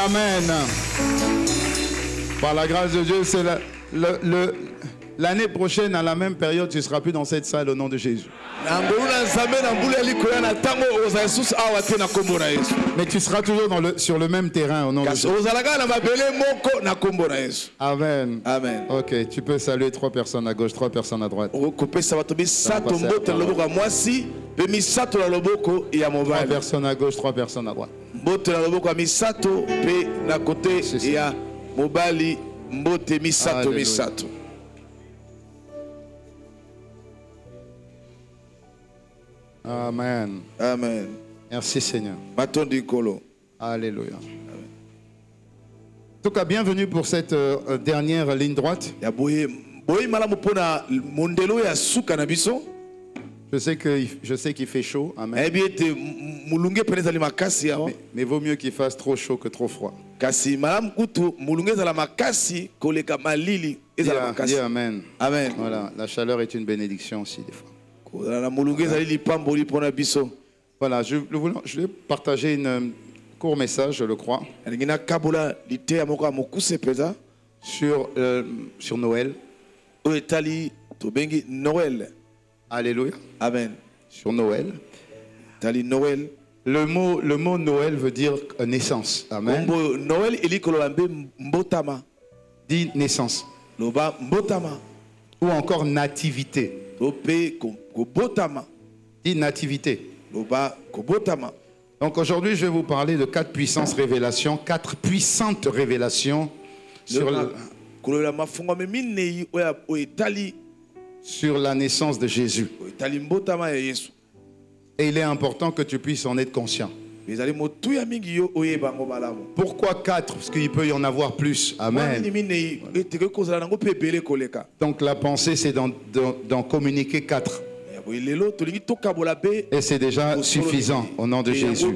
Amen. Par la grâce de Dieu, c'est l'année prochaine, à la même période, tu ne seras plus dans cette salle au nom de Jésus. Mais tu seras toujours sur le même terrain au nom de Jésus. Amen. Amen. Ok, tu peux saluer 3 personnes à gauche, 3 personnes à droite. 3 personnes à gauche, 3 personnes à droite. Alléluia. Amen. Amen. Merci Seigneur. Alléluia. Amen. En tout cas, bienvenue pour cette dernière ligne droite. Je sais qu'il fait chaud. Amen. Mais vaut mieux qu'il fasse trop chaud que trop froid. Dis amen. Amen. Voilà, la chaleur est une bénédiction aussi des fois. Voilà, je vais partager un court message, je le crois, sur Noël. Alléluia. Amen. Sur Noël. Le mot Noël veut dire naissance. Amen. Dis naissance. Ou encore nativité. Dis nativité. Donc aujourd'hui, je vais vous parler de 4 puissantes révélations, 4 puissantes révélations sur la naissance de Jésus. Et il est important que tu puisses en être conscient. Pourquoi 4? Parce qu'il peut y en avoir plus. Amen. Donc la pensée, c'est d'en communiquer 4. Et c'est déjà suffisant au nom de Jésus.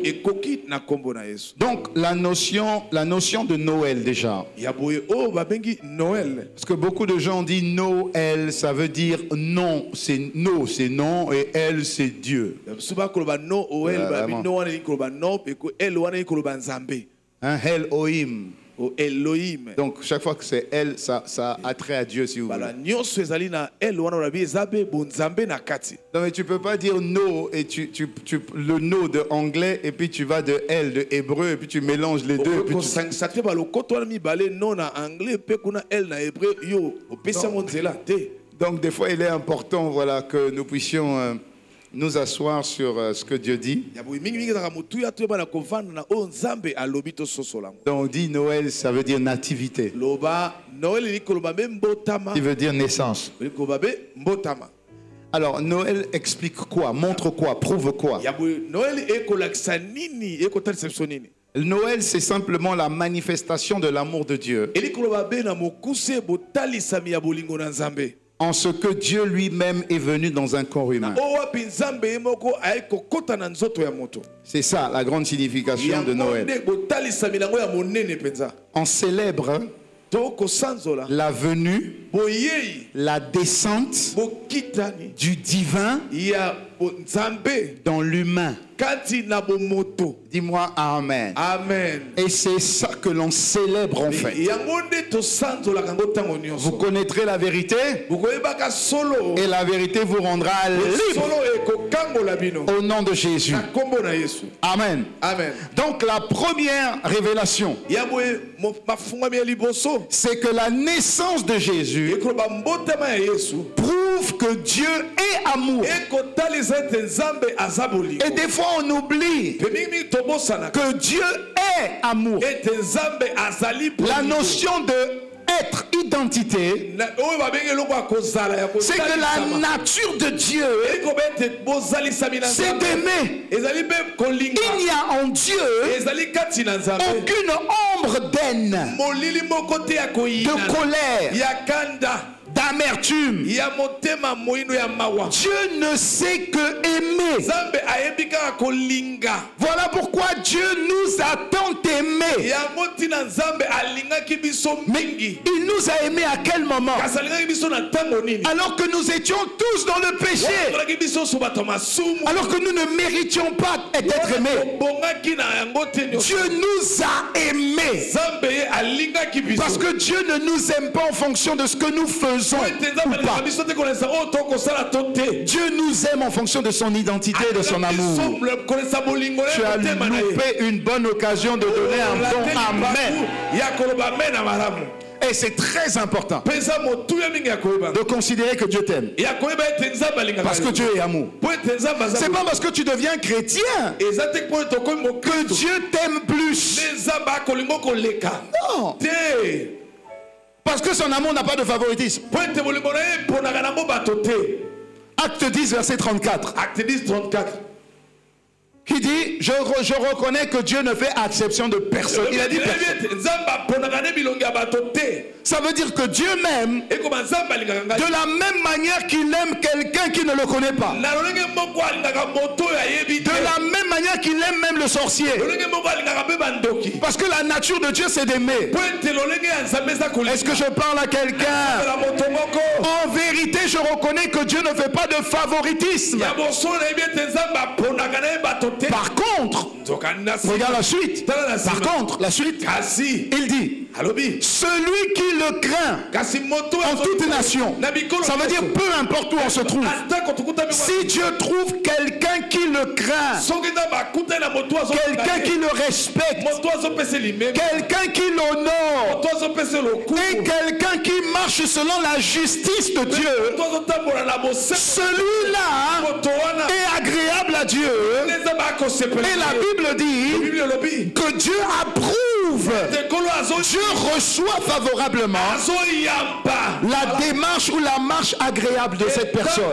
Donc la notion de Noël déjà. Parce que beaucoup de gens disent Noël, ça veut dire non, c'est non et elle c'est Dieu. Un Elohim. Donc chaque fois que c'est elle, ça a trait à Dieu si vous voulez. Non mais tu peux pas dire no et le no de anglais et puis tu vas de elle de hébreu et puis tu mélanges les deux. Donc des fois il est important voilà que nous puissions nous asseoir sur ce que Dieu dit. Donc on dit Noël, ça veut dire nativité. Qui veut dire naissance. Alors Noël explique quoi, montre quoi, prouve quoi? Noël, c'est simplement la manifestation de l'amour de Dieu. En ce que Dieu lui-même est venu dans un corps humain. C'est ça la grande signification de Noël. On célèbre la venue, la descente du divin dans l'humain. Dis-moi amen. Amen. Et c'est ça que l'on célèbre en fait. Vous connaîtrez la vérité et la vérité vous rendra libre au nom de Jésus. Amen. Amen. Donc la première révélation, c'est que la naissance de Jésus prouve que Dieu est amour. Et des fois on oublie que Dieu est amour. La notion de être identité, c'est que la nature de Dieu, c'est d'aimer. Il n'y a en Dieu aucune ombre d'aine, de colère, d'amertume. Dieu ne sait que aimer. Voilà pourquoi Dieu nous a tant aimés. Mais il nous a aimés à quel moment? Alors que nous étions tous dans le péché. Alors que nous ne méritions pas d'être aimés. Dieu nous a aimés. Parce que Dieu ne nous aime pas en fonction de ce que nous faisons ou pas. Dieu nous aime en fonction de son identité et de son amour. Tu as loupé une bonne occasion de donner un bon amen. Et c'est très important de considérer que Dieu t'aime. Parce que Dieu est amour. C'est pas parce que tu deviens chrétien que Dieu t'aime plus. Non. Parce que son amour n'a pas de favoritisme. Acte 10, verset 34. Acte 10, 34. Qui dit, je reconnais que Dieu ne fait exception de personne. Il a dit personne. Ça veut dire que Dieu m'aime de la même manière qu'il aime quelqu'un qui ne le connaît pas. De la même manière qu'il aime même le sorcier. Parce que la nature de Dieu c'est d'aimer. Est-ce que je parle à quelqu'un? En vérité, je reconnais que Dieu ne fait pas de favoritisme. Par contre, regarde la suite. Par contre, la suite, il dit, celui qui le craint en toute nation, ça veut dire peu importe où on se trouve. Si Dieu trouve quelqu'un qui le craint, quelqu'un qui le respecte, quelqu'un qui l'honore, et quelqu'un qui marche selon la justice de Dieu, celui-là est agréable à Dieu. Et la Bible dit que Dieu approuve, Dieu reçoit favorablement la démarche ou la marche agréable de cette personne.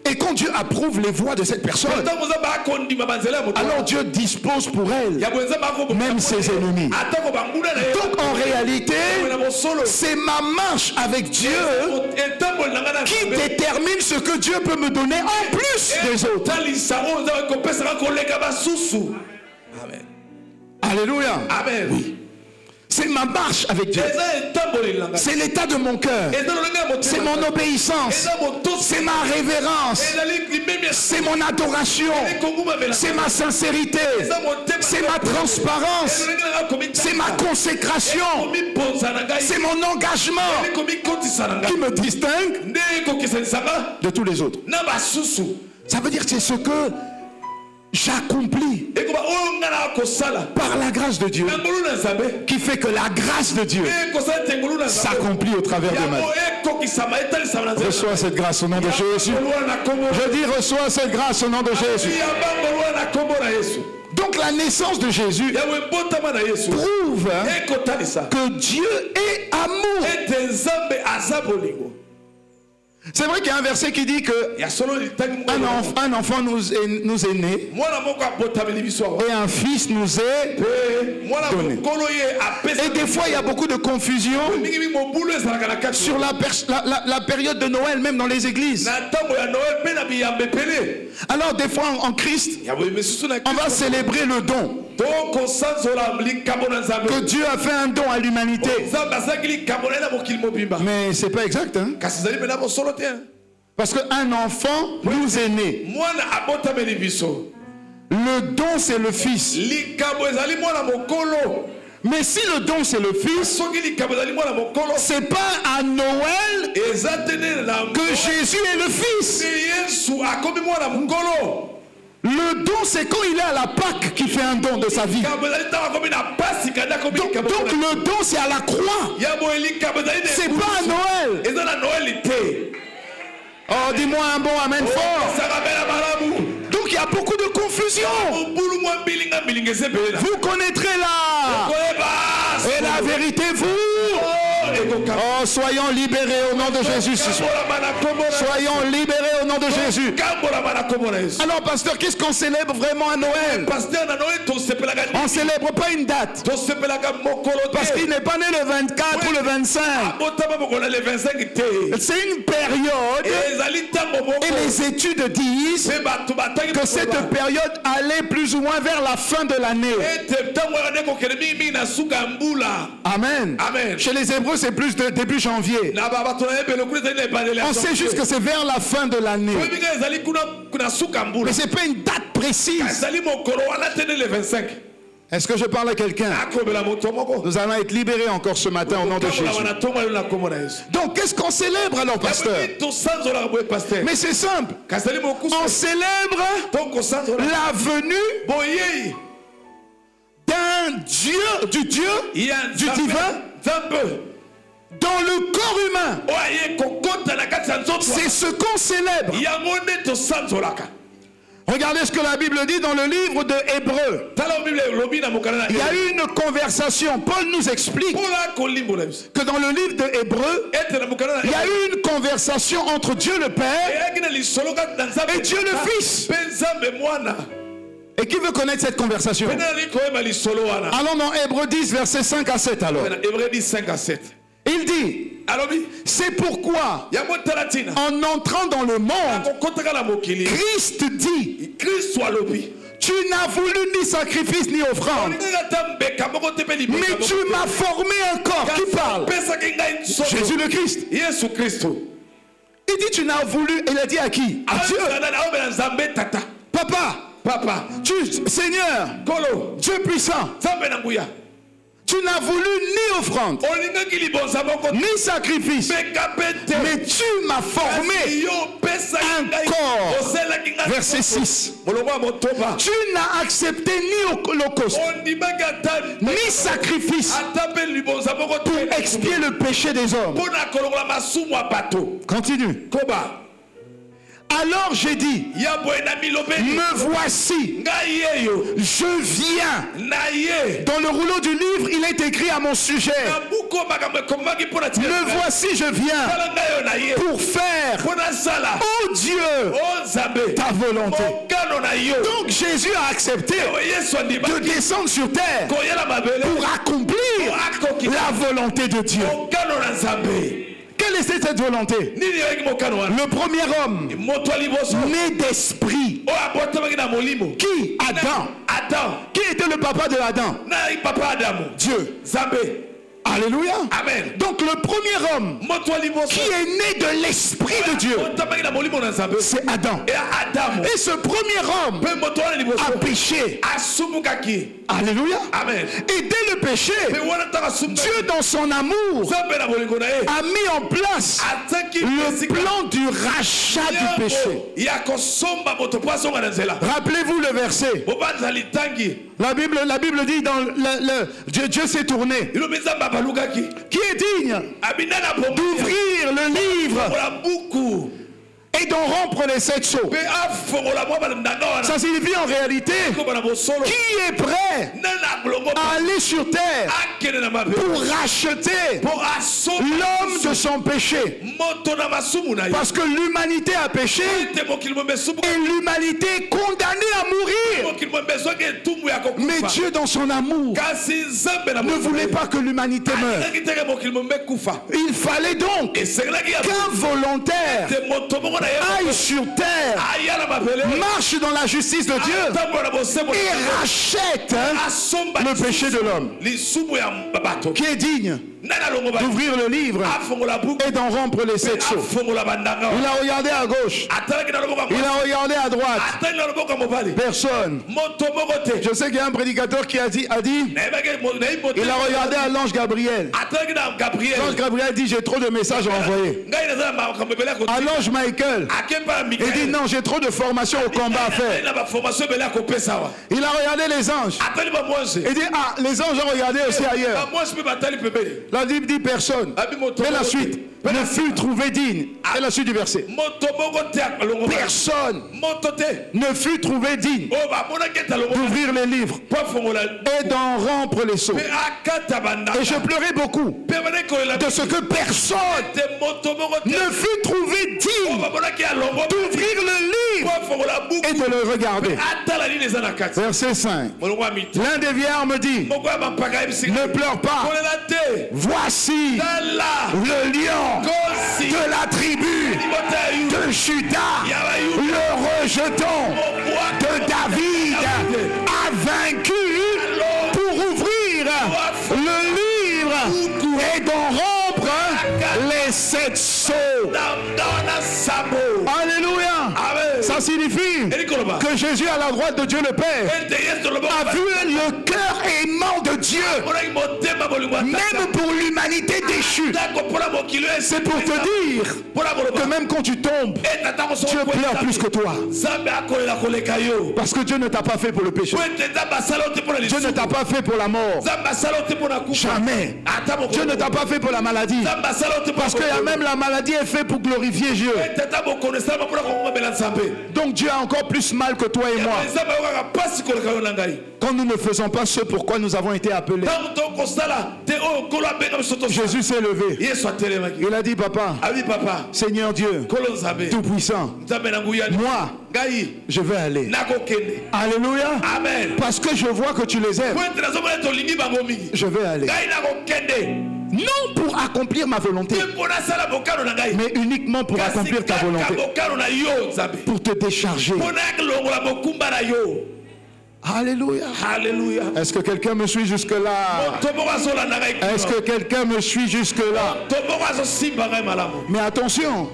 Et quand Dieu approuve les voies de cette personne, alors Dieu dispose pour elle même ses ennemis. Donc en réalité, c'est ma marche avec Dieu qui détermine ce que Dieu peut me donner en plus des autres. Amen. Alléluia. Amen. Oui. C'est ma marche avec Dieu. C'est l'état de mon cœur. C'est mon obéissance. C'est ma révérence. C'est mon adoration. C'est ma sincérité. C'est ma transparence. C'est ma consécration. C'est mon engagement qui me distingue de tous les autres. Ça veut dire que c'est ce que j'accomplis par la grâce de Dieu, qui fait que la grâce de Dieu s'accomplit au travers de ma vie. Reçois cette grâce au nom de Jésus. Je dis reçois cette grâce au nom de Jésus. Donc la naissance de Jésus prouve que Dieu est amour. C'est vrai qu'il y a un verset qui dit que un enfant nous est né et un fils nous est donné. Et des fois il y a beaucoup de confusion sur la période de Noël, même dans les églises. Alors des fois en Christ, on va célébrer le don. Que Dieu a fait un don à l'humanité. Mais c'est pas exact, hein? Parce qu'un enfant nous est né. Le don c'est le fils. Mais si le don c'est le fils, c'est pas à Noël que Jésus est le fils. Le don c'est quand il est à la Pâque qu'il fait un don de sa vie. Donc le don c'est à la croix. C'est pas à Noël. Oh, dis-moi un bon amen fort. Donc il y a beaucoup de confusion. Vous connaîtrez là. Et la vérité vous. Oh, soyons libérés au nom de Jésus ce soir. Soyons libérés au nom de Jésus. Alors pasteur, qu'est-ce qu'on célèbre vraiment à Noël? On ne célèbre pas une date. Parce qu'il n'est pas né le 24 ou le 25. C'est une période. Et les études disent que cette période allait plus ou moins vers la fin de l'année. Amen. Amen. Chez les Hébreux, c'est plus de début janvier. On sait juste que c'est vers la fin de l'année. Mais ce n'est pas une date précise. Est-ce que je parle à quelqu'un? Nous allons être libérés encore ce matin au nom de Jésus. Donc, qu'est-ce qu'on célèbre alors, pasteur? Mais c'est simple. On célèbre la venue d'un Dieu, du divin, dans le corps humain. C'est ce qu'on célèbre. Regardez ce que la Bible dit dans le livre de Hébreux. Il y a eu une conversation. Paul nous explique que dans le livre de Hébreux, il y a eu une conversation entre Dieu le Père et Dieu le Fils. Et qui veut connaître cette conversation? Allons dans Hébreux 10, versets 5 à 7 alors. Hébreux 10, 5 à 7. Il dit, c'est pourquoi, en entrant dans le monde, Christ dit, tu n'as voulu ni sacrifice ni offrande, mais tu m'as formé un corps. Qui parle? Jésus le Christ. Il dit, tu n'as voulu, il a dit à qui? À Dieu. Papa, Seigneur, Dieu puissant, tu n'as voulu ni offrande, ni sacrifice, mais tu m'as formé un corps. Verset 6. Tu n'as accepté ni holocauste, ni sacrifice pour expier le péché des hommes. Continue. Alors j'ai dit, me voici, je viens. Dans le rouleau du livre, il est écrit à mon sujet, me voici, je viens pour faire, oh Dieu, ta volonté. Donc Jésus a accepté de descendre sur terre pour accomplir la volonté de Dieu. Quelle était cette volonté? Le premier homme né d'esprit. Qui? Adam. Qui était le papa de Adam? Dieu. Alléluia. Amen. Donc le premier homme qui est né de l'esprit de Dieu, c'est Adam. Et ce premier homme a péché. Alléluia. Amen. Et dès le péché, Dieu dans son amour a mis en place le plan du rachat du péché. Rappelez-vous le verset. La Bible dit dans Dieu s'est tourné. Qui est digne d'ouvrir le livre et d'en rompre les 7 sceaux? Ça signifie en réalité, qui est prêt à aller sur terre pour racheter l'homme de son péché? Parce que l'humanité a péché et l'humanité est condamnée à mourir. Mais Dieu dans son amour ne voulait pas que l'humanité meure. Il fallait donc qu'un volontaire aille sur terre, marche dans la justice de Dieu et rachète le péché de l'homme. Qui est digne d'ouvrir le livre et d'en rompre les 7 sceaux? Il a regardé à gauche, il a regardé à droite, personne. Je sais qu'il y a un prédicateur qui a dit, il a regardé à l'ange Gabriel. L'ange Gabriel dit, j'ai trop de messages à envoyer. À l'ange Michael, il dit, non, j'ai trop de formation au combat à faire. Il a regardé les anges. Il dit, ah, les anges ont regardé aussi ailleurs. La Bible dit personne. Mais la suite ne fut trouvé digne. C'est la suite du verset. Personne ne fut trouvé digne d'ouvrir les livres et d'en rompre les sceaux. Et je pleurais beaucoup de ce que personne ne fut trouvé digne d'ouvrir le livre et de le regarder. Verset 5. L'un des vieillards me dit, ne pleure pas. Voici le lion de la tribu de Juda, le rejeton de David, a vaincu pour ouvrir le livre et d'en rompre les 7 sceaux. Alléluia. Ça Ça signifie que Jésus à la droite de Dieu le Père a vu le cœur aimant de Dieu, même pour l'humanité déchue. C'est pour te dire que même quand tu tombes, Dieu pleure plus que toi. Parce que Dieu ne t'a pas fait pour le péché. Dieu ne t'a pas fait pour la mort. Jamais. Dieu ne t'a pas fait pour la maladie. Parce que même la maladie est faite pour glorifier Dieu. Donc Dieu a encore plus mal que toi et moi. Quand nous ne faisons pas ce pourquoi nous avons été appelés. Jésus s'est levé. Il a dit, papa, Seigneur Dieu, Tout-Puissant, moi, je vais aller. Alléluia. Amen. Parce que je vois que tu les aimes. Je vais aller. Non pour accomplir ma volonté, mais uniquement pour accomplir ta volonté. Pour te décharger. Alléluia. Alléluia. Est-ce que quelqu'un me suit jusque-là? Est-ce que quelqu'un me suit jusque-là? Mais attention.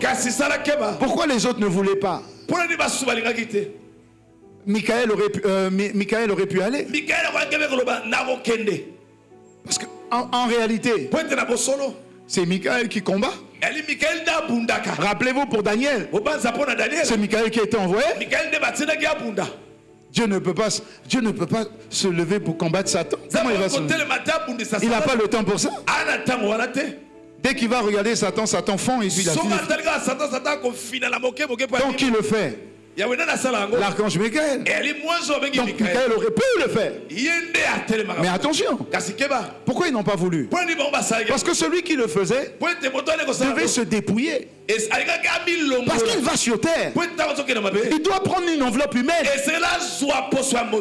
Pourquoi les autres ne voulaient pas? Michael aurait pu aller. Parce qu'en réalité, c'est Michael qui combat. Rappelez-vous pour Daniel, c'est Michael qui a été envoyé. Dieu ne peut pas se lever pour combattre Satan. Comment il va se lever? Il n'a pas le temps pour ça. Dès qu'il va regarder Satan, Satan fond et puis il a fini. Donc qui le fait? L'archange Michael. Donc Michael aurait pu le faire. Mais attention, pourquoi ils n'ont pas voulu? Parce que celui qui le faisait devait se dépouiller. Parce qu'il va sur terre. Il doit prendre une enveloppe humaine.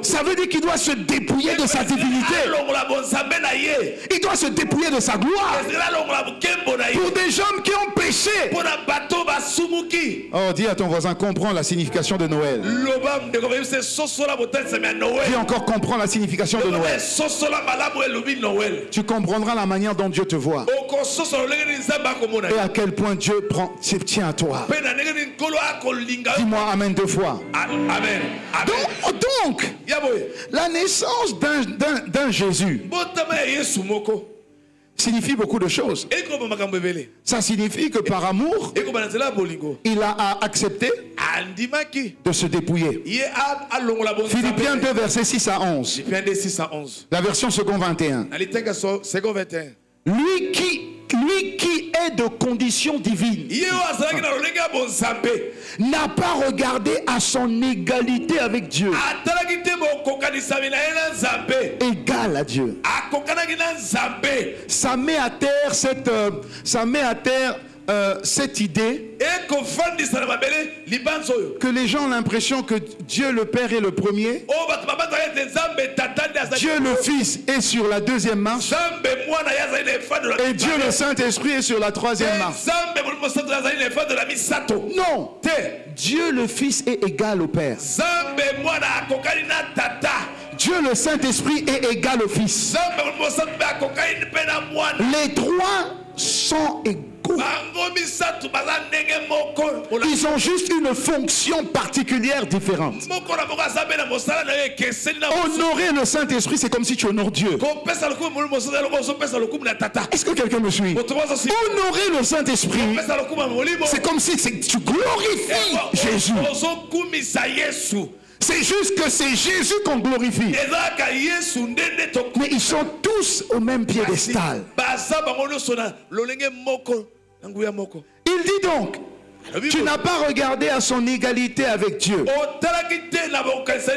Ça veut dire qu'il doit se dépouiller de sa divinité. Il doit se dépouiller de sa gloire. Pour des gens qui ont péché. Oh, dis à ton voisin, comprends la signification de Noël. Dis encore, comprends la signification de Noël. Tu comprendras la manière dont Dieu te voit. Et à quel point Dieu tient à toi. Dis-moi amen 2 fois. Amen. Donc, la naissance d'un Jésus signifie beaucoup de choses. Ça signifie que par amour, il a accepté de se dépouiller. Philippiens 2, versets 6 à 11. La version second 21. Lui qui est de condition divine n'a pas regardé à son égalité avec Dieu, égal à Dieu. Ça met à terre cette idée que les gens ont l'impression que Dieu le Père est le premier, Dieu le Fils est sur la 2e marche et Dieu le Saint-Esprit est sur la 3e marche. Non, Dieu le Fils est égal au Père. Dieu le Saint-Esprit est égal au Fils. Les trois sont égaux. Ils ont juste une fonction particulière différente. Honorer le Saint-Esprit, c'est comme si tu honores Dieu. Est-ce que quelqu'un me suit? Honorer le Saint-Esprit, c'est comme si tu glorifies Jésus. C'est juste que c'est Jésus qu'on glorifie. Mais ils sont tous au même piédestal. Il dit donc, tu n'as pas regardé à son égalité avec Dieu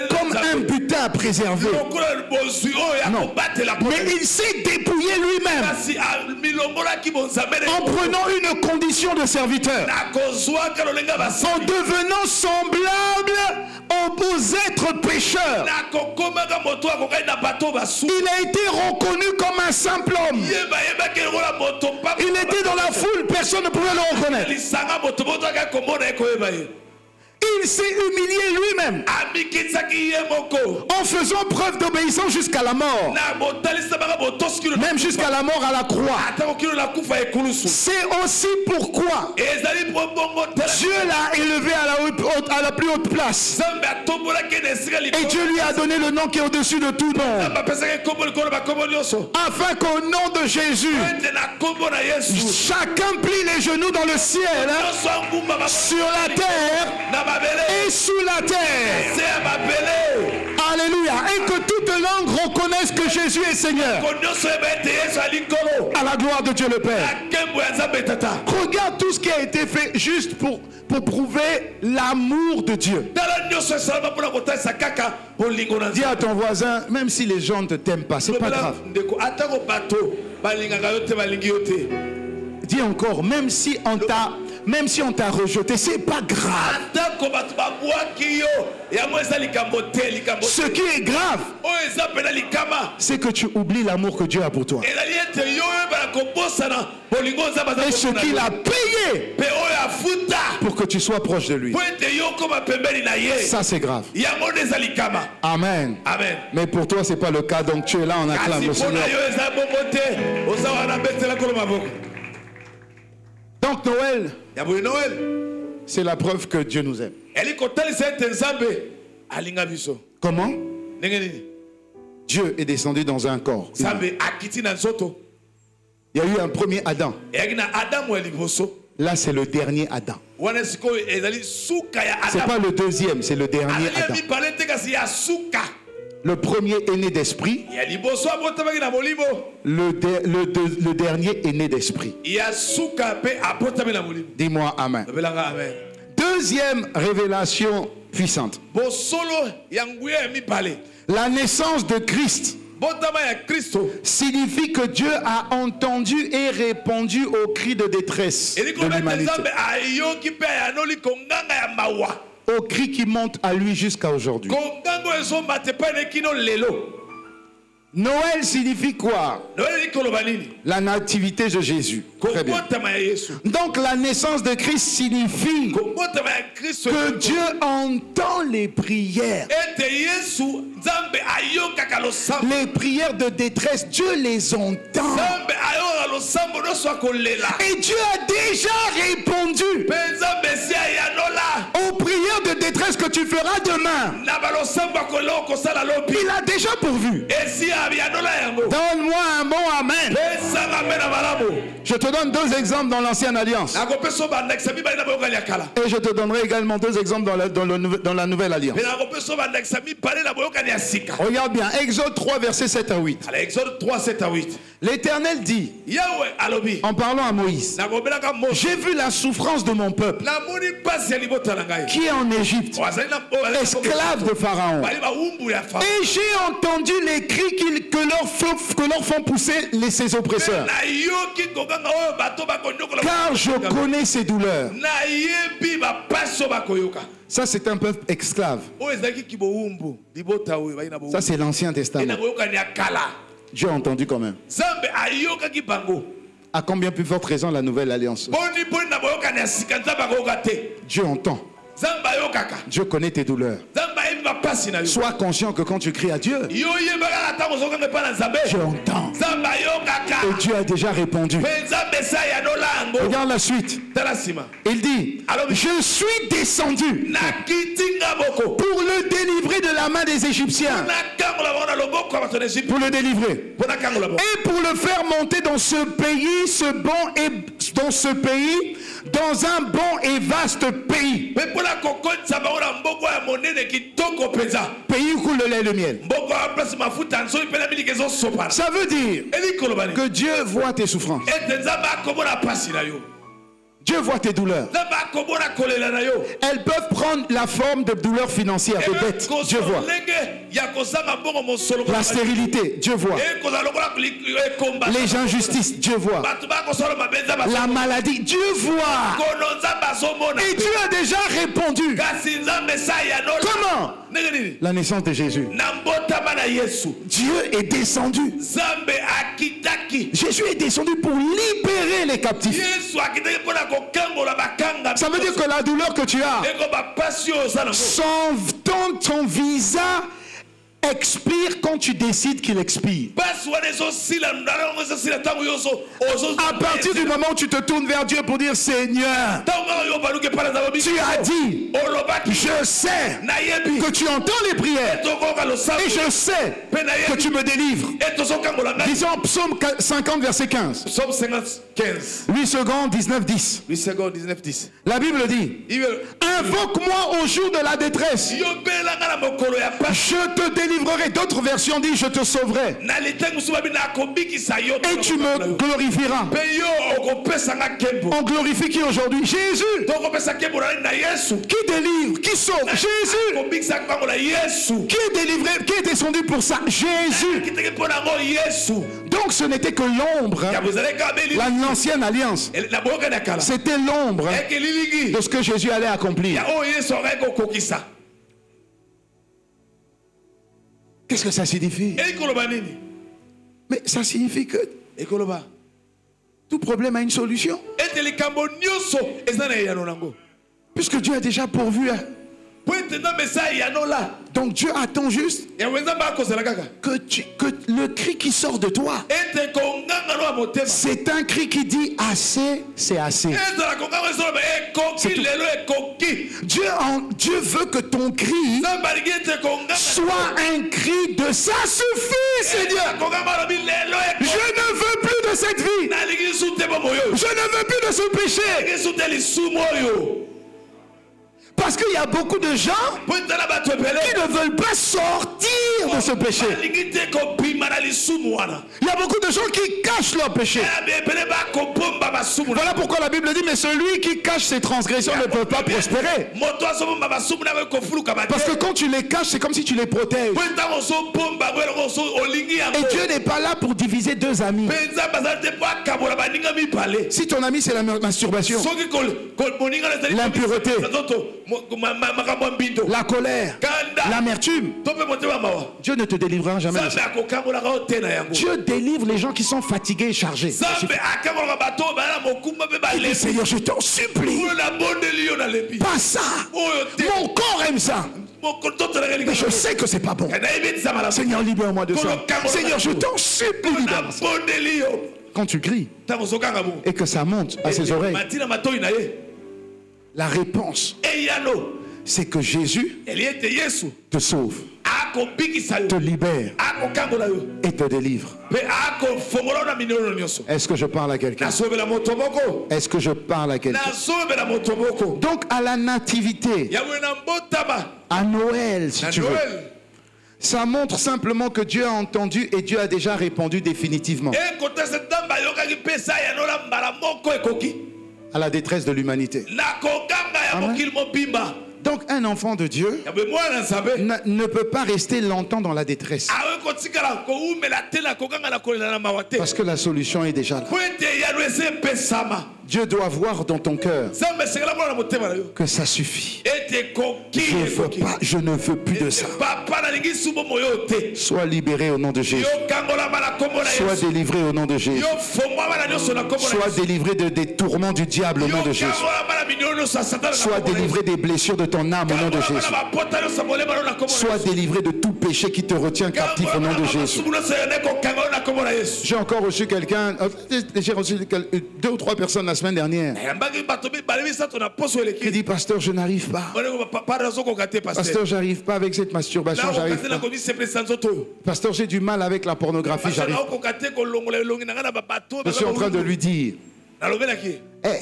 comme un butin à préserver. Non. Mais il s'est dépouillé lui-même en prenant une condition de serviteur, en devenant semblable aux êtres pécheurs. Il a été reconnu comme un simple homme. Il était dans la foule, personne ne pouvait le reconnaître. Il s'est humilié lui-même en faisant preuve d'obéissance jusqu'à la mort, même jusqu'à la mort à la croix. C'est aussi pourquoi Dieu l'a élevé à la plus haute place. Et Dieu lui a donné le nom qui est au-dessus de tout nom. Afin qu'au nom de Jésus, chacun plie les genoux dans le ciel, sur la terre et sous la terre. Alléluia. Et que toute langue reconnaisse que Jésus est Seigneur. À la gloire de Dieu le Père. Regarde tout ce qui a été fait juste pour prouver l'amour de Dieu. Dis à ton voisin, même si les gens ne t'aiment pas, c'est pas grave. Dis encore, même si on t'a rejeté, c'est pas grave. Ce qui est grave, c'est que tu oublies l'amour que Dieu a pour toi. Et ce qu'il a payé pour que tu sois proche de lui. Ça c'est grave. Amen. Amen. Mais pour toi c'est pas le cas, donc tu es là, on acclame le Seigneur. Donc Noël, c'est la preuve que Dieu nous aime. Comment? Dieu est descendu dans un corps. Il y a eu un premier Adam. Là c'est le dernier Adam. C'est pas le deuxième, c'est le dernier Adam. Le premier est né d'esprit. Le dernier est né d'esprit. Dis-moi amen. Deuxième révélation puissante. La naissance de Christ signifie que Dieu a entendu et répondu aux cris de détresse de l'humanité. Aux cris qui montent à lui jusqu'à aujourd'hui. Noël signifie quoi? La nativité de Jésus. Très bien. Donc la naissance de Christ signifie que Dieu entend les prières. Les prières de détresse, Dieu les entend. Et Dieu a déjà répondu aux prières de détresse que tu feras demain. Il a déjà pourvu. Donne-moi un bon amen. Je te donne deux exemples dans l'ancienne alliance. Et je te donnerai également deux exemples dans la nouvelle alliance. Regarde bien, Exode 3, versets 7 à 8. L'Éternel dit, en parlant à Moïse, j'ai vu la souffrance de mon peuple qui est en Égypte, esclave de Pharaon. Et j'ai entendu les cris que leur font pousser ses oppresseurs. Car je connais ses douleurs. Ça c'est un peuple esclave. Ça c'est l'Ancien Testament. Dieu a entendu quand même. À combien plus forte raison la nouvelle alliance? Dieu entend. Dieu connaît tes douleurs. Sois conscient que quand tu cries à Dieu, Dieu entend. Et Dieu a déjà répondu. Regarde la suite. Il dit, je suis descendu pour le délivrer de la main des Égyptiens. Pour le délivrer. Et pour le faire monter dans ce pays, dans un bon et vaste pays. Pays où coule le lait et le miel. Ça veut dire que Dieu voit tes souffrances. Dieu voit tes douleurs. Elles peuvent prendre la forme de douleurs financières, de dettes. Dieu voit. La stérilité, Dieu voit. Les injustices, Dieu voit. La maladie, Dieu voit. Et Dieu a déjà répondu. Comment? La naissance de Jésus. Dieu est descendu. Jésus est descendu pour libérer les captifs. Ça veut dire que la douleur que tu as, ton visa expire quand tu décides qu'il expire. À partir du moment où tu te tournes vers Dieu pour dire Seigneur, tu as dit, je sais que tu entends les prières et je sais que tu me délivres. Disons Psaume 50 verset 15. Psaume 50, 15. 8 secondes 19 10. 8 secondes 19 10. La Bible dit, invoque-moi au jour de la détresse. Je te délivrerai. D'autres versions disent, je te sauverai. Et tu me glorifieras. On glorifie qui aujourd'hui? Jésus. Qui délivre? Qui sauve? Jésus. Qui est délivré? Qui est descendu pour ça? Jésus. Donc ce n'était que l'ombre, l'ancienne alliance. C'était l'ombre de ce que Jésus allait accomplir. Qu'est-ce que ça signifie? Mais ça signifie que tout problème a une solution. Puisque Dieu a déjà pourvu. Donc Dieu attend juste que le cri qui sort de toi, c'est un cri qui dit assez, c'est assez. Dieu veut que ton cri soit un cri de ça suffit, Seigneur. Je ne veux plus de cette vie. Je ne veux plus de ce péché. Parce qu'il y a beaucoup de gens qui ne veulent pas sortir de ce péché. Il y a beaucoup de gens qui cachent leur péché. Voilà pourquoi la Bible dit, mais celui qui cache ses transgressions ne peut pas prospérer. Parce que quand tu les caches, c'est comme si tu les protèges. Et Dieu n'est pas là pour diviser deux amis. Si ton ami c'est la masturbation, l'impureté, la colère, l'amertume, Dieu ne te délivrera jamais de ça. Dieu délivre les gens qui sont fatigués et chargés. Il dit, Seigneur, je t'en supplie, pas ça. Mon corps aime ça. Mais je sais que c'est pas bon. Seigneur, libère-moi de ça. Seigneur, je t'en supplie, libère-moi. Quand tu cries et que ça monte à ses oreilles, la réponse, c'est que Jésus te sauve, te libère et te délivre. Est-ce que je parle à quelqu'un? Est-ce que je parle à quelqu'un? Donc à la nativité, à Noël si tu veux, ça montre simplement que Dieu a entendu et Dieu a déjà répondu définitivement à la détresse de l'humanité. Donc un enfant de Dieu ne peut pas rester longtemps dans la détresse. Parce que la solution est déjà là. Dieu doit voir dans ton cœur que ça suffit. Je ne veux plus de ça. Sois libéré au nom de Jésus. Sois délivré au nom de Jésus. Sois délivré des tourments du diable au nom de Jésus. Sois délivré des blessures de ton âme au nom de Jésus. Sois délivré de tout péché qui te retient captif au nom de Jésus. J'ai encore reçu quelqu'un, j'ai reçu 2 ou 3 personnes la semaine dernière qui dit, pasteur, je n'arrive pas. Pasteur, j'arrive pas avec cette masturbation, j'arrive pas. Pasteur, j'ai du mal avec la pornographie, j'arrive pas. Je suis en train de lui dire,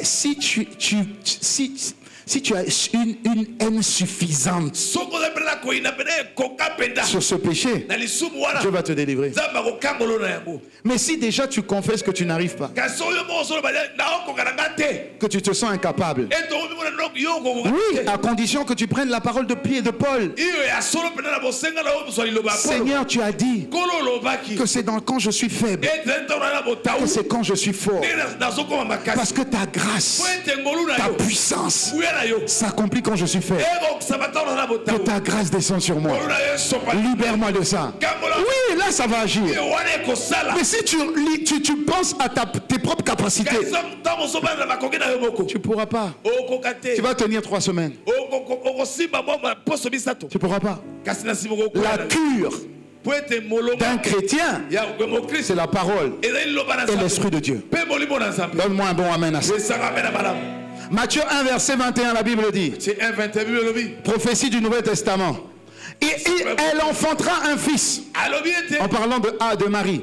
si tu as une haine suffisante sur ce péché, Dieu va te délivrer. Mais si déjà tu confesses que tu n'arrives pas, que tu te sens incapable, oui, à condition que tu prennes la parole de pied de Paul. Seigneur, tu as dit que c'est quand je suis faible que c'est quand je suis fort. Parce que ta grâce, ta puissance s'accomplit quand je suis faible. Que ta grâce descend sur moi. Libère-moi de ça. Oui, là ça va agir. Mais si tu penses à tes propres capacités, tu ne pourras pas. Tu vas tenir 3 semaines. Tu ne pourras pas. La cure d'un chrétien, c'est la parole et l'Esprit de Dieu. Donne-moi un bon amen à ça. Matthieu 1, verset 21, la Bible dit, prophétie du Nouveau Testament. Et elle enfantera un fils, en parlant de Marie.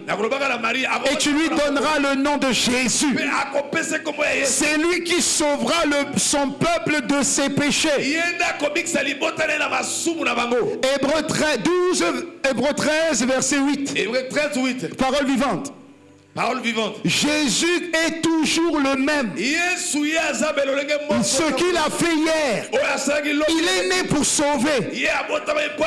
Et tu lui donneras le nom de Jésus. C'est lui qui sauvera son peuple de ses péchés. Hébreux 13, verset 8. Parole vivante. Parole vivante. Jésus est toujours le même. Ce qu'il a fait hier, il est né pour sauver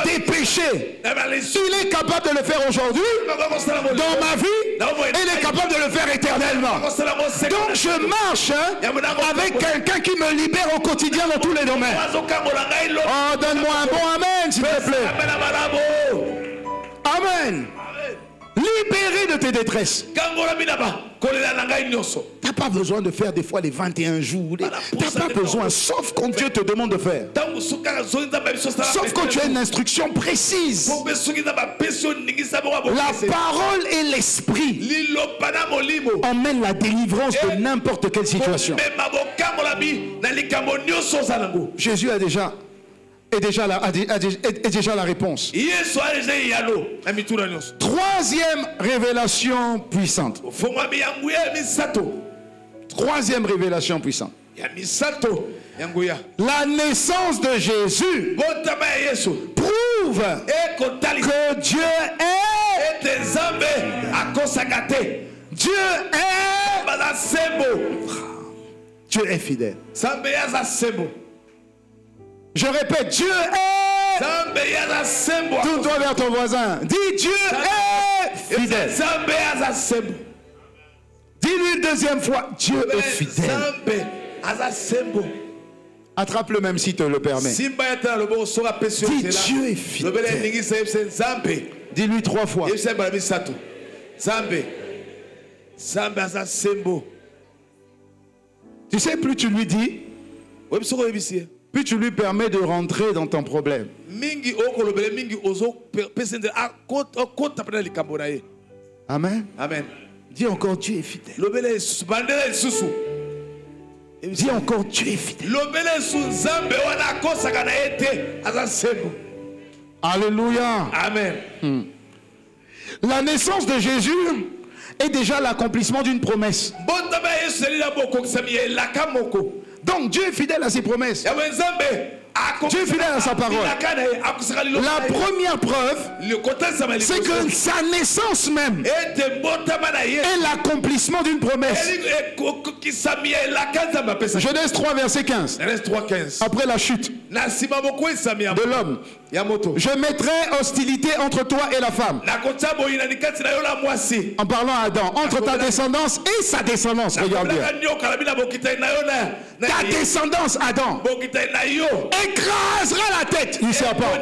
des péchés. Il est capable de le faire aujourd'hui, dans ma vie, et il est capable de le faire éternellement. Donc je marche avec quelqu'un qui me libère au quotidien dans tous les domaines. Oh, donne-moi un bon amen, s'il te plaît. Amen. Libéré de tes détresses. Tu n'as pas besoin de faire des fois les 21 jours. Tu n'as pas besoin, sauf quand Dieu te demande de faire. Sauf quand tu as une instruction précise. La parole et l'esprit emmènent la délivrance de n'importe quelle situation. Jésus a déjà la réponse. Troisième révélation puissante. Troisième révélation puissante. La naissance de Jésus prouve que Dieu est. Dieu est. Dieu est fidèle. Je répète, Dieu est. Tourne-toi vers ton voisin. Dis, Dieu est fidèle. Dis-lui une deuxième fois, Dieu est fidèle. Attrape-le même si te le permet. Dis, Dieu est fidèle. Dis-lui 3 fois. Tu sais, plus tu lui dis, puis tu lui permets de rentrer dans ton problème. Amen. Amen. Dis encore, Dieu est fidèle. Dis encore, Dieu est fidèle. Alléluia. Amen. La naissance de Jésus est déjà l'accomplissement d'une promesse. Donc Dieu est fidèle à ses promesses. Dieu est fidèle à sa parole. La première preuve, c'est que sa naissance même est l'accomplissement d'une promesse. Genèse 3, verset 15. Après la chute de l'homme, je mettrai hostilité entre toi et la femme. En parlant à Adam, entre ta descendance et sa descendance. Regarde bien. Ta descendance, Adam, écrasera la tête du serpent.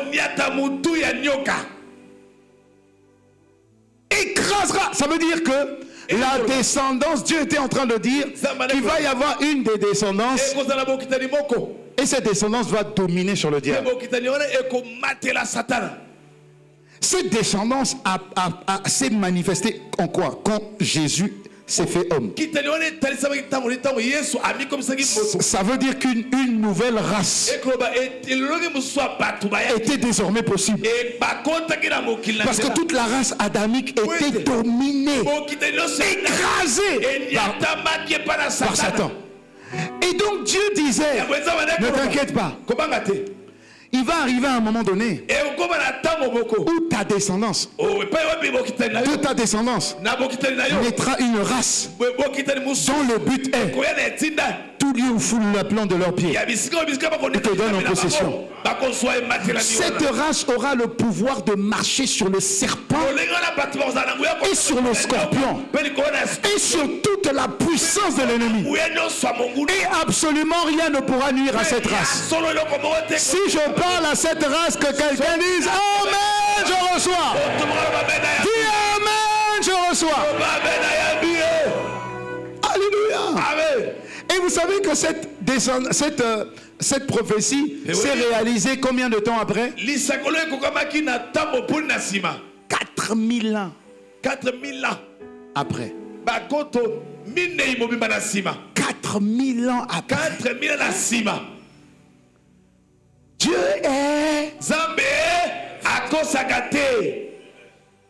Écrasera. Ça veut dire que la descendance, Dieu était en train de dire qu'il va y avoir une des descendances. Et cette descendance va dominer sur le diable. Cette descendance s'est manifestée en quoi? Quand Jésus s'est fait homme. Ça veut dire qu'une nouvelle race était désormais possible. Parce que toute la race adamique était dominée, écrasée par Satan. Et donc Dieu disait, ne t'inquiète pas. Il va arriver à un moment donné où ta descendance, de ta descendance, naîtra une race dont le but est tout lieu où foule la plante de leurs pieds et te donne en possession. Cette race aura le pouvoir de marcher sur le serpent et sur le scorpion et sur toute la puissance de l'ennemi. Et absolument rien ne pourra nuire à cette race. Si je parle à cette race, que quelqu'un dise Amen, je reçois. Dis Amen, je reçois. Alléluia. Amen. Et vous savez que cette prophétie s'est réalisée combien de temps après? 4000 ans. 4000 ans. Après. 4000 ans après. 4000 ans à Dieu est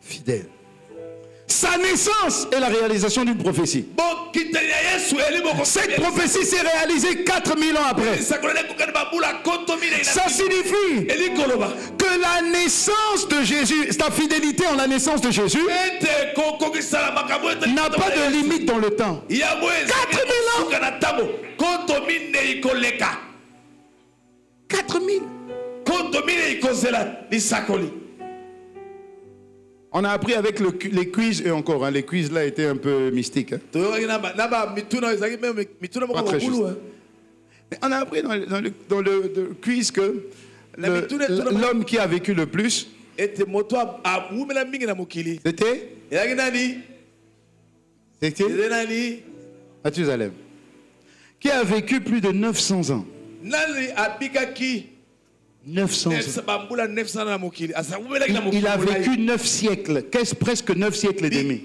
fidèle. Sa naissance est la réalisation d'une prophétie. Cette prophétie s'est réalisée 4000 ans après. Ça signifie que la naissance de Jésus, sa fidélité en la naissance de Jésus, n'a pas de limite dans le temps. 4000 ans. 4000. On a appris avec les quiz et encore, hein, les quiz là étaient un peu mystiques. Hein. Pas très juste. On a appris dans le quiz que l'homme qui a vécu le plus c'était Mathusalem, qui a vécu plus de 900 ans. 900 ans. Il a vécu 9 siècles, presque 9 siècles et demi.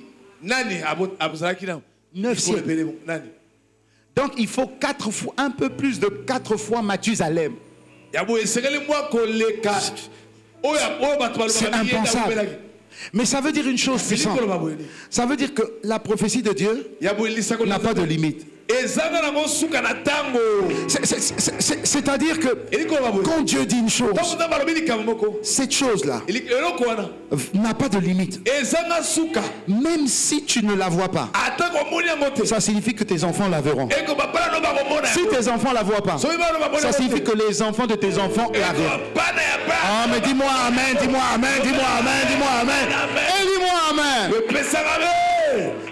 9 siècles. Donc il faut 4 fois, un peu plus de 4 fois Mathusalem. C'est impensable. Mais ça veut dire une chose puissante. Ça veut dire que la prophétie de Dieu n'a pas de limite. C'est-à-dire que quand Dieu dit une chose, cette chose-là n'a pas de limite. Même si tu ne la vois pas, ça signifie que tes enfants la verront. Si tes enfants la voient pas, ça signifie que les enfants de tes enfants la verront. Ah, mais dis-moi amen, dis-moi amen, dis-moi amen, dis-moi amen. Et dis-moi amen.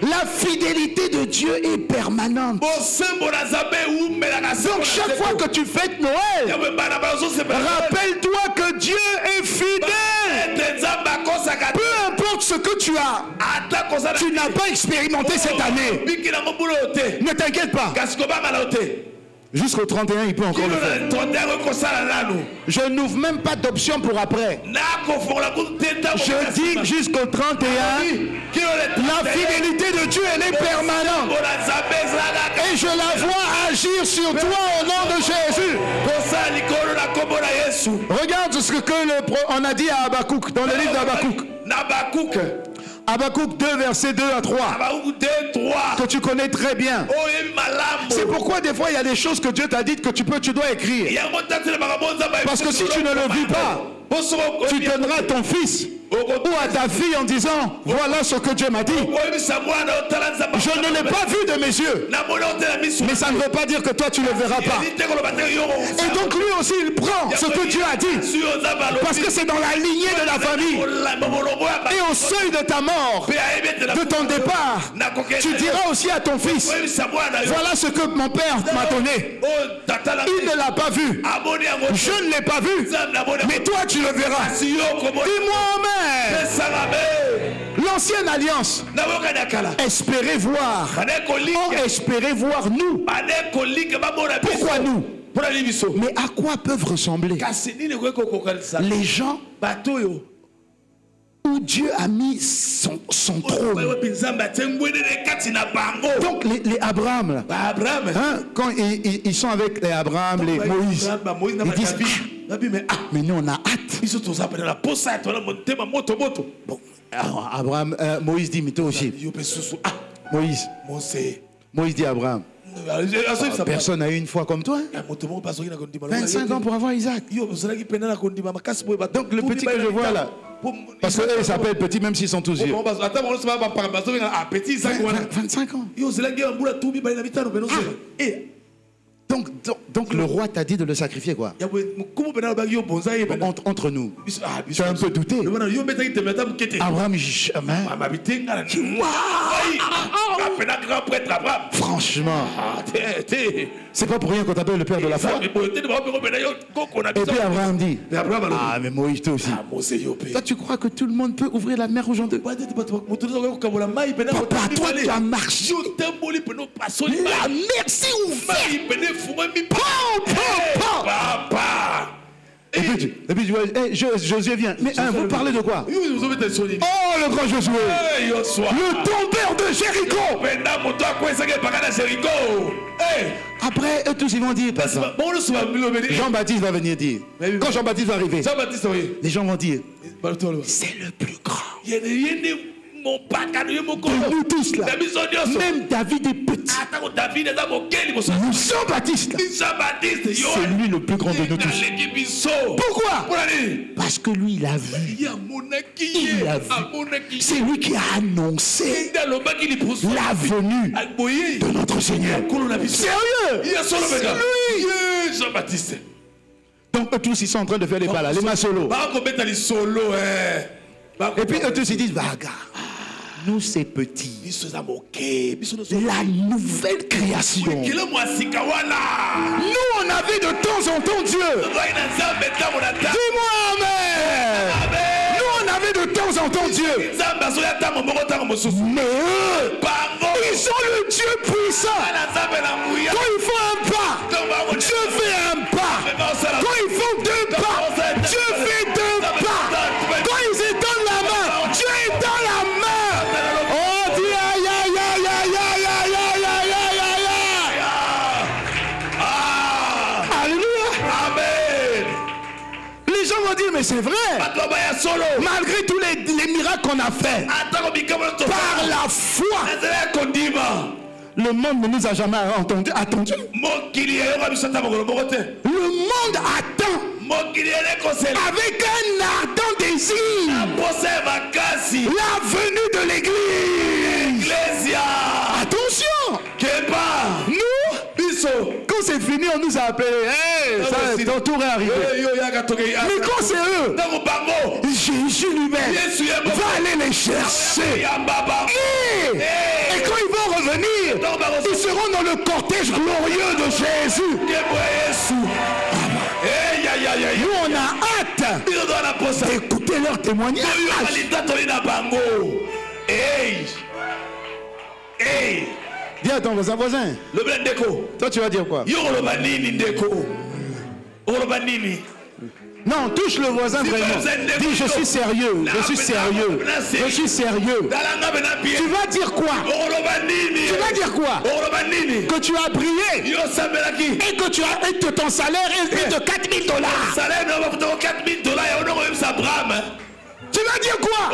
La fidélité de Dieu est permanente. Donc chaque fois que tu fêtes Noël, rappelle-toi que Dieu est fidèle. Peu importe ce que tu as, tu n'as pas expérimenté cette année. Ne t'inquiète pas. Jusqu'au 31, il peut encore le faire. Je n'ouvre même pas d'option pour après. Je dis jusqu'au 31, la fidélité de Dieu, elle est permanente. Et je la vois agir sur toi au nom de Jésus. Regarde ce que on a dit à Habakkuk, dans le livre d'Habakkuk. Habakkuk 2, verset 2 à 3. Que tu connais très bien. C'est pourquoi des fois il y a des choses que Dieu t'a dites que tu dois écrire. Parce que si tu ne le vis pas, tu donneras ton fils ou à ta fille en disant voilà ce que Dieu m'a dit. Je ne l'ai pas vu de mes yeux, mais ça ne veut pas dire que toi tu ne le verras pas. Et donc lui aussi il prend ce que Dieu a dit, parce que c'est dans la lignée de la famille. Et au seuil de ta mort, de ton départ, tu diras aussi à ton fils voilà ce que mon père m'a donné. Il ne l'a pas vu, je ne l'ai pas vu, mais toi tu le verras. Dis-moi amen. L'ancienne alliance, espérez voir. Oh, espérez voir nous. Pourquoi nous? Mais à quoi peuvent ressembler les gens où Dieu a mis son trône? Donc les Abraham là, hein, quand ils sont avec les Abraham, les Moïse, ils disent mais nous on a hâte. Bon, alors Abraham, Moïse dit mais toi aussi. Moïse dit à Abraham, personne n'a eu une foi comme toi. 25 ans pour avoir Isaac. Donc le petit que je vois là, parce qu'eux ils s'appellent petits même s'ils sont tous vieux. 25 ans. Donc le roi t'a dit de le sacrifier quoi. Entre nous, tu as un peu douté. Abraham, franchement, c'est pas pour rien qu'on t'appelle le père de la foi. Et puis Abraham dit, ah mais Moïse toi aussi. Toi tu crois que tout le monde peut ouvrir la mer aujourd'hui? Papa, toi tu as marché. La mer s'est ouverte. Et puis Et puis Josué vient. Mais vous parlez de quoi? Oh, le grand Josué. Le tombeur de Jéricho. Après, eux tous ils vont dire, Jean-Baptiste va venir dire. Quand Jean-Baptiste va arriver, les gens vont dire, c'est le plus grand. De nous tous là, même David est petit. Nous Jean-Baptiste, c'est lui le plus grand de nous tous. Pourquoi? Parce que lui il a vu. Il a vu. C'est lui qui a annoncé la venue de notre Seigneur. Sérieux? C'est lui. Jean-Baptiste. Donc eux tous ils sont en train de faire les pas là, les mains solo. Et puis eux tous ils disent, nous c'est petit. La nouvelle création. Nous on avait de temps en temps Dieu. Dis-moi amen. Nous on avait de temps en temps Dieu. Mais eux, ils ont le Dieu puissant. Quand ils font un pas, Dieu fait un pas. Quand ils font deux pas, Dieu fait deux pas. Quand ils étendent la main, Dieu étend la main. Mais c'est vrai. Malgré tous les miracles qu'on a fait, par la foi, le monde ne nous a jamais attendu. Le monde attend avec un ardent désir la venue de l'église. Attention, nous, quand c'est fini, on nous a appelé. Hey, ton tour est arrivé. Mais quand c'est eux, Jésus lui-même va aller les chercher. Et quand ils vont revenir, ils seront dans le cortège glorieux de Jésus. Nous on a hâte d'écouter leur témoignage. Dis à ton voisin. Toi tu vas dire quoi? Non, touche le voisin vraiment. Dis je suis sérieux, je suis sérieux, je suis sérieux. Tu vas dire quoi? Tu vas dire quoi? Que tu as prié et que tu as et que ton salaire est de $4000. Tu vas dire quoi?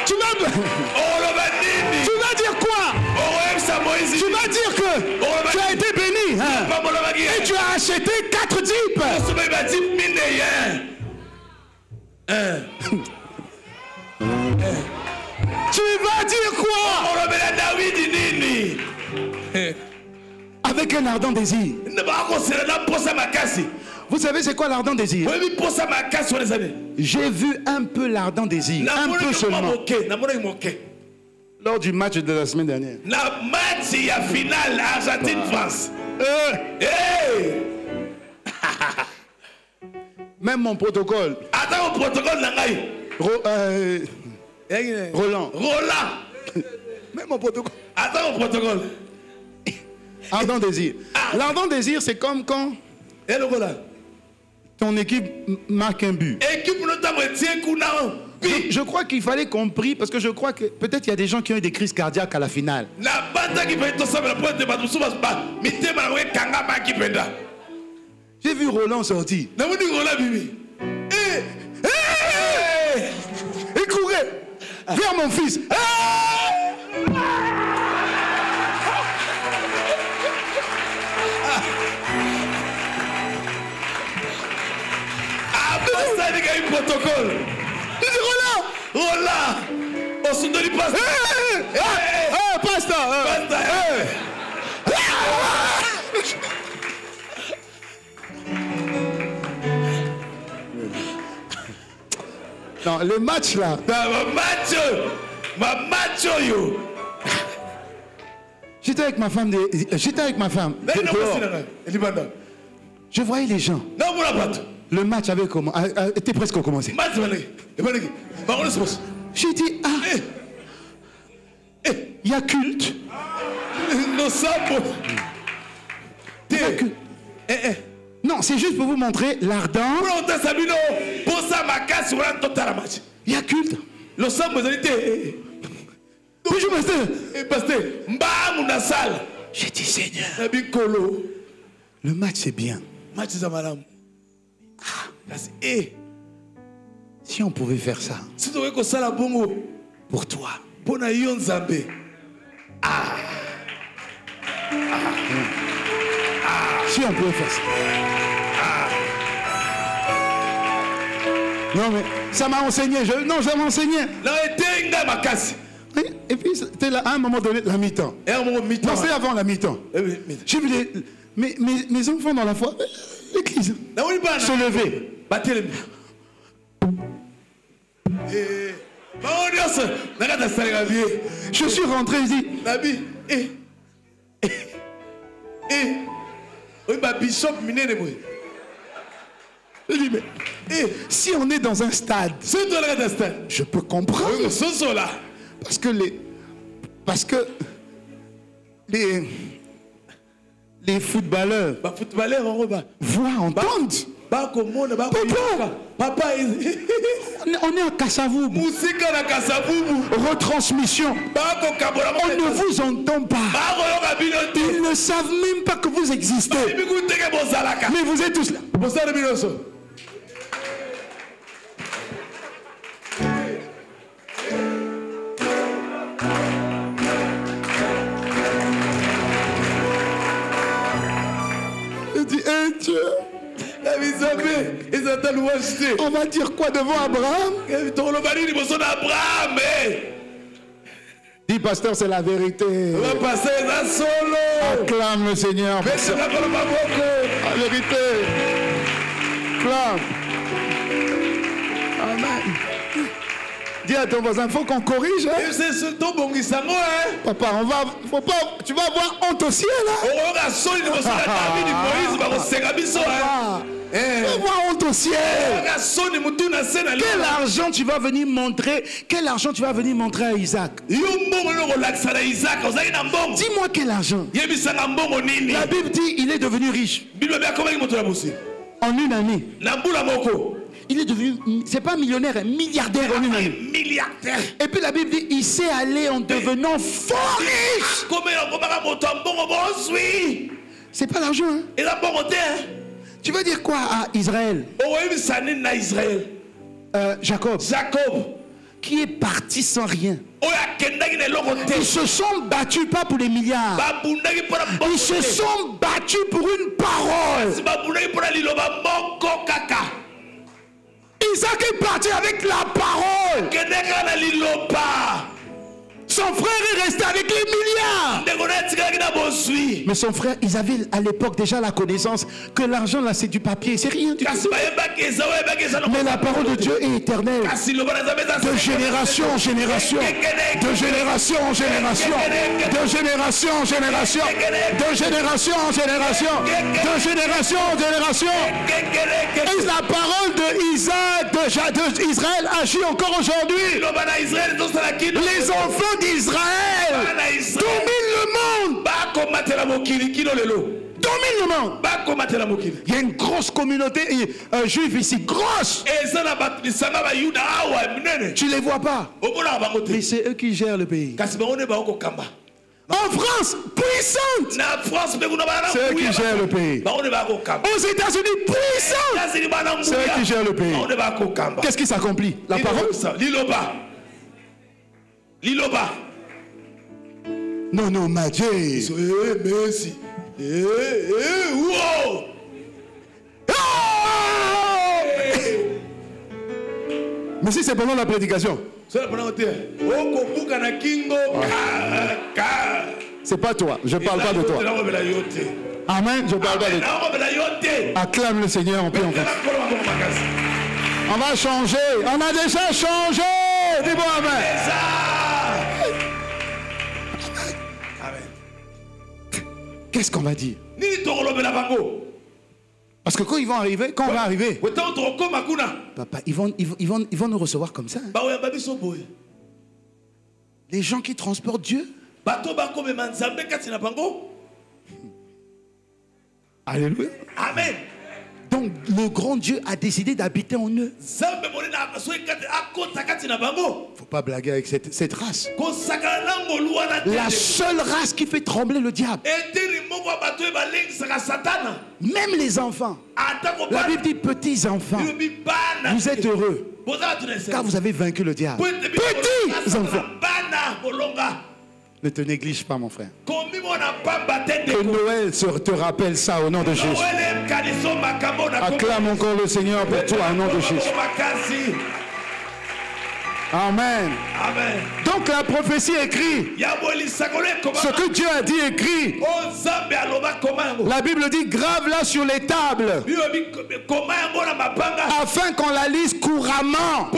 Tu vas dire quoi? Tu vas dire que tu as été béni et tu as acheté 4 jeeps. Tu vas dire quoi? Avec un ardent désir. Vous savez c'est quoi l'ardent désir? J'ai vu un peu l'ardent désir, un peu seulement. Lors du match de la semaine dernière. La match il y a finale Argentine-France. Même mon protocole. Attends mon protocole nangai. Roland. Même mon protocole. Attends mon protocole. Ardent désir. L'ardent désir c'est comme quand ton équipe marque un but. Je crois qu'il fallait qu'on prie parce que je crois que peut-être il y a des gens qui ont eu des crises cardiaques à la finale. J'ai vu Roland sortir. Il courait vers mon fils. Protocole. Il dit Roland. On se donne pas. Pasteur. Non, le match là. Ma match yo. J'étais avec ma femme. Je voyais les gens. Le match était presque commencé. J'ai dit, il y a culte. Non, c'est juste pour vous montrer l'ardent. Il y a culte. Bonjour, pasteur. J'ai dit, Seigneur, le match c'est bien. Si on pouvait faire ça pour toi. Si on pouvait faire ça. Non mais ça m'a enseigné. Non, ça m'a enseigné. Et puis c'était là à un moment donné la mi-temps. Non, c'est avant la mi-temps. J'ai vu mes enfants dans la foi, l'église, se lever. Je suis rentré, je dis mais si on est dans un stade, je peux comprendre. Parce que les footballeurs voient, entendent. Papa, on est à Kassavoubou. Retransmission. On ne vous entend pas. Ils ne savent même pas que vous existez. Mais vous êtes tous là. Je dis, Dieu. On va dire quoi devant Abraham? Dis, pasteur, c'est la vérité. Acclame le Seigneur. La vérité. Acclame. Amen. Dis à ton voisin, il faut qu'on corrige. Hein? Papa, faut pas, tu vas avoir honte au ciel. Hein? Tu vas avoir honte au ciel. Quel argent tu vas venir montrer? Quel argent tu vas venir montrer à Isaac? Dis-moi quel argent. La Bible dit il est devenu riche. En une année. Il est devenu, c'est pas millionnaire, milliardaire en une année. Milliardaire. Et puis la Bible dit, il s'est allé en devenant fort riche. C'est pas l'argent. Hein? Tu veux dire quoi à Israël? Jacob. Qui est parti sans rien. Ils se sont battus pas pour les milliards. Ils se sont battus pour une parole. Isaac est parti avec la parole. Son frère est resté avec les milliards. Mais son frère, ils avaient à l'époque déjà la connaissance que l'argent là c'est du papier, c'est rien du tout. Mais la parole de Dieu est éternelle. De génération en génération. De génération en génération. De génération en génération. De génération en génération. De génération en génération. Et la parole d'Israël agit encore aujourd'hui. Les enfants d'Israël dominent le monde. Domine le monde. Il y a une grosse communauté juive ici, grosse. Tu les vois pas. Mais c'est eux qui gèrent le pays. En France, puissante. C'est eux qui gèrent le pays. Aux États-Unis, puissante. C'est eux qui gèrent le pays. Qu'est-ce qui s'accomplit? La parole. Liloba. Non, Madjé. Merci. Wow. Mais si c'est pendant la prédication. C'est pas toi, je parle pas de toi. Amen, je parle pas de toi. Acclame le Seigneur en paix en face. On va changer, on a déjà changé. Dis-moi amen. Qu'est-ce qu'on va dire? Parce que quand ils vont arriver, quand on va arriver, papa, ils vont nous recevoir comme ça. Hein? Les gens qui transportent Dieu. Alléluia. Amen. Donc le grand Dieu a décidé d'habiter en eux. Il ne faut pas blaguer avec cette race. La seule race qui fait trembler le diable. Même les enfants. La Bible dit petits enfants. Vous êtes heureux car vous avez vaincu le diable. Petits enfants. Ne te néglige pas, mon frère. Que Noël te rappelle ça au nom de Jésus. Acclame encore le Seigneur pour toi au nom de Jésus. Amen. Amen. Donc la prophétie écrit. Ce que Dieu a dit écrit. La Bible dit grave-la sur les tables. Afin qu'on la lise couramment.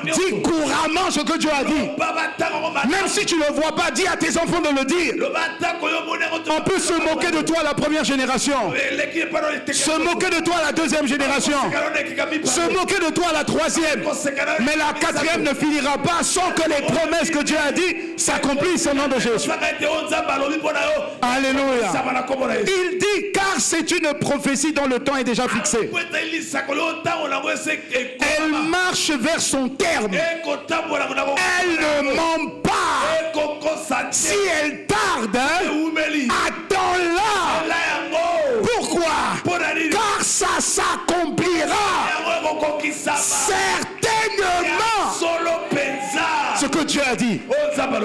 Dis couramment ce que Dieu a dit. Même si tu ne le vois pas, dis à tes enfants de le dire. On peut se moquer de toi la première génération. Se moquer de toi la deuxième génération. Se moquer de toi la troisième. Mais la quatrième ne finira pas sans que les promesses que Dieu a dit s'accomplissent au nom de Jésus. Alléluia. Il dit car c'est une prophétie dont le temps est déjà fixé. Elle marche vers son terme. Elle ne ment pas. Si elle tarde, attends-la. Pourquoi? Car ça s'accomplira certainement. Ce que Dieu a dit,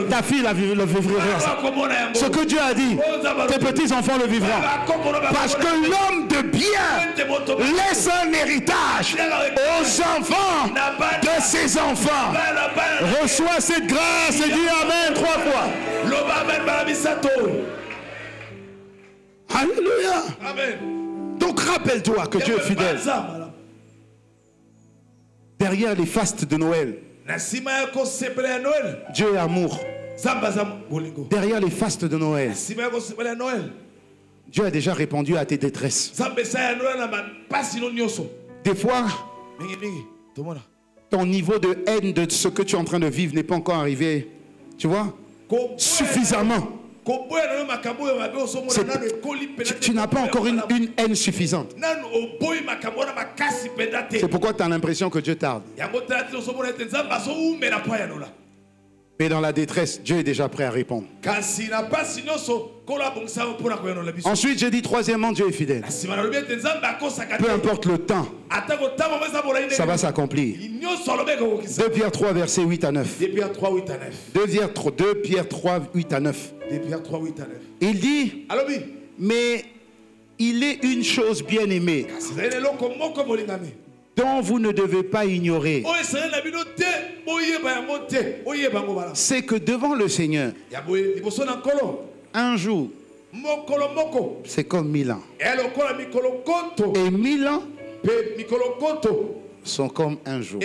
ta fille le vivra. Ce que Dieu a dit, tes petits-enfants le vivront. Parce que l'homme de bien laisse un héritage aux enfants de ses enfants. Reçois cette grâce et dis Amen 3 fois. Alléluia. Amen. Donc rappelle-toi que Dieu est fidèle. Derrière les fastes de Noël, Dieu est amour. Derrière les fastes de Noël, Dieu a déjà répondu à tes détresses. Des fois, ton niveau de haine de ce que tu es en train de vivre n'est pas encore arrivé, tu vois, suffisamment. Tu n'as pas encore une haine suffisante. C'est pourquoi tu as l'impression que Dieu tarde. Mais dans la détresse, Dieu est déjà prêt à répondre. Ensuite, j'ai dit troisièmement, Dieu est fidèle. Peu importe le temps, ça va s'accomplir. 2 Pierre 3, versets 8 à 9. 2 Pierre 3, 8 à 9. Il dit, mais il est une chose bien aimée dont vous ne devez pas ignorer. C'est que devant le Seigneur, un jour, c'est comme 1000 ans. Et 1000 ans sont comme un jour.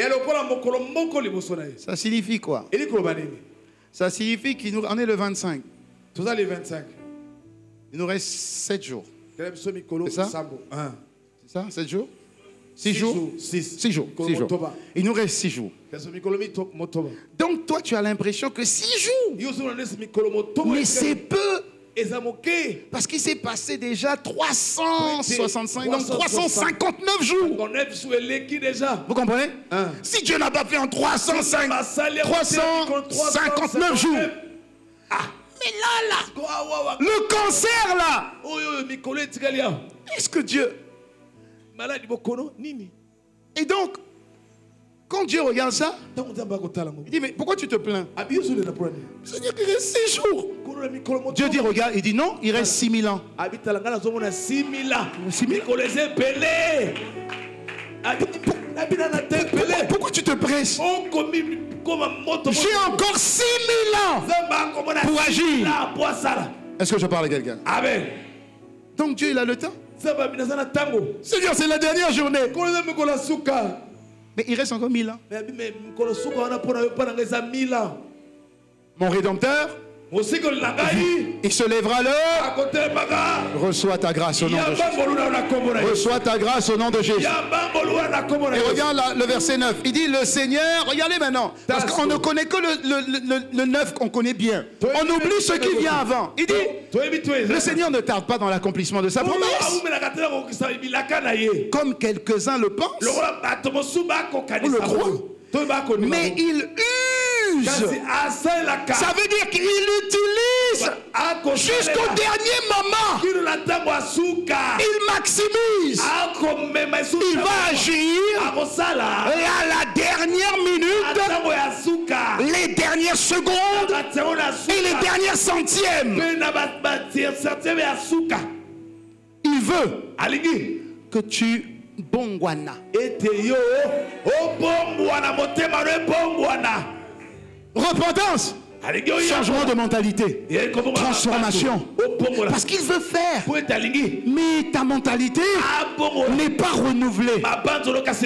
Ça signifie quoi? Ça signifie qu'on est le 25. Il nous reste 7 jours. C'est ça? C'est ça, 7 jours? 6 jours? 6 jours. Il nous reste 6 jours. Donc toi tu as l'impression que 6 jours, mais c'est peu. Parce qu'il s'est passé déjà 365, donc 359 jours. Vous comprenez? Si Dieu n'a pas fait en 359 jours. Mais là, le cancer là. Est-ce que Dieu... Et donc, quand Dieu regarde ça, il dit, mais pourquoi tu te plains? Seigneur, il reste 6 jours. Dieu dit, regarde, il dit non, il reste 6000 ans. 6000 Pourquoi tu te presses? J'ai encore 6000 ans pour agir. Est-ce que je parle à quelqu'un? Amen. Donc Dieu, il a le temps. Seigneur, c'est la dernière journée. Mais il reste encore 1000 ans. Mon Rédempteur Il se lèvera le. Reçois ta grâce au nom de Jésus. Reçois ta grâce au nom de Jésus. Et regarde le verset 9. Il dit le Seigneur, regardez maintenant. Parce qu'on ne connaît que le 9 qu'on connaît bien. On oublie ce qui vient avant. Il dit le Seigneur ne tarde pas dans l'accomplissement de sa promesse. Comme quelques-uns le pensent. On le croit. Mais il use. Ça veut dire qu'il utilise jusqu'au dernier moment. Il maximise. Il va agir. Et à la dernière minute, les dernières secondes et les dernières centièmes. Il veut que tu bongwana. Repentance. Changement de mentalité, transformation. Parce qu'il veut faire. Mais ta mentalité n'est pas renouvelée,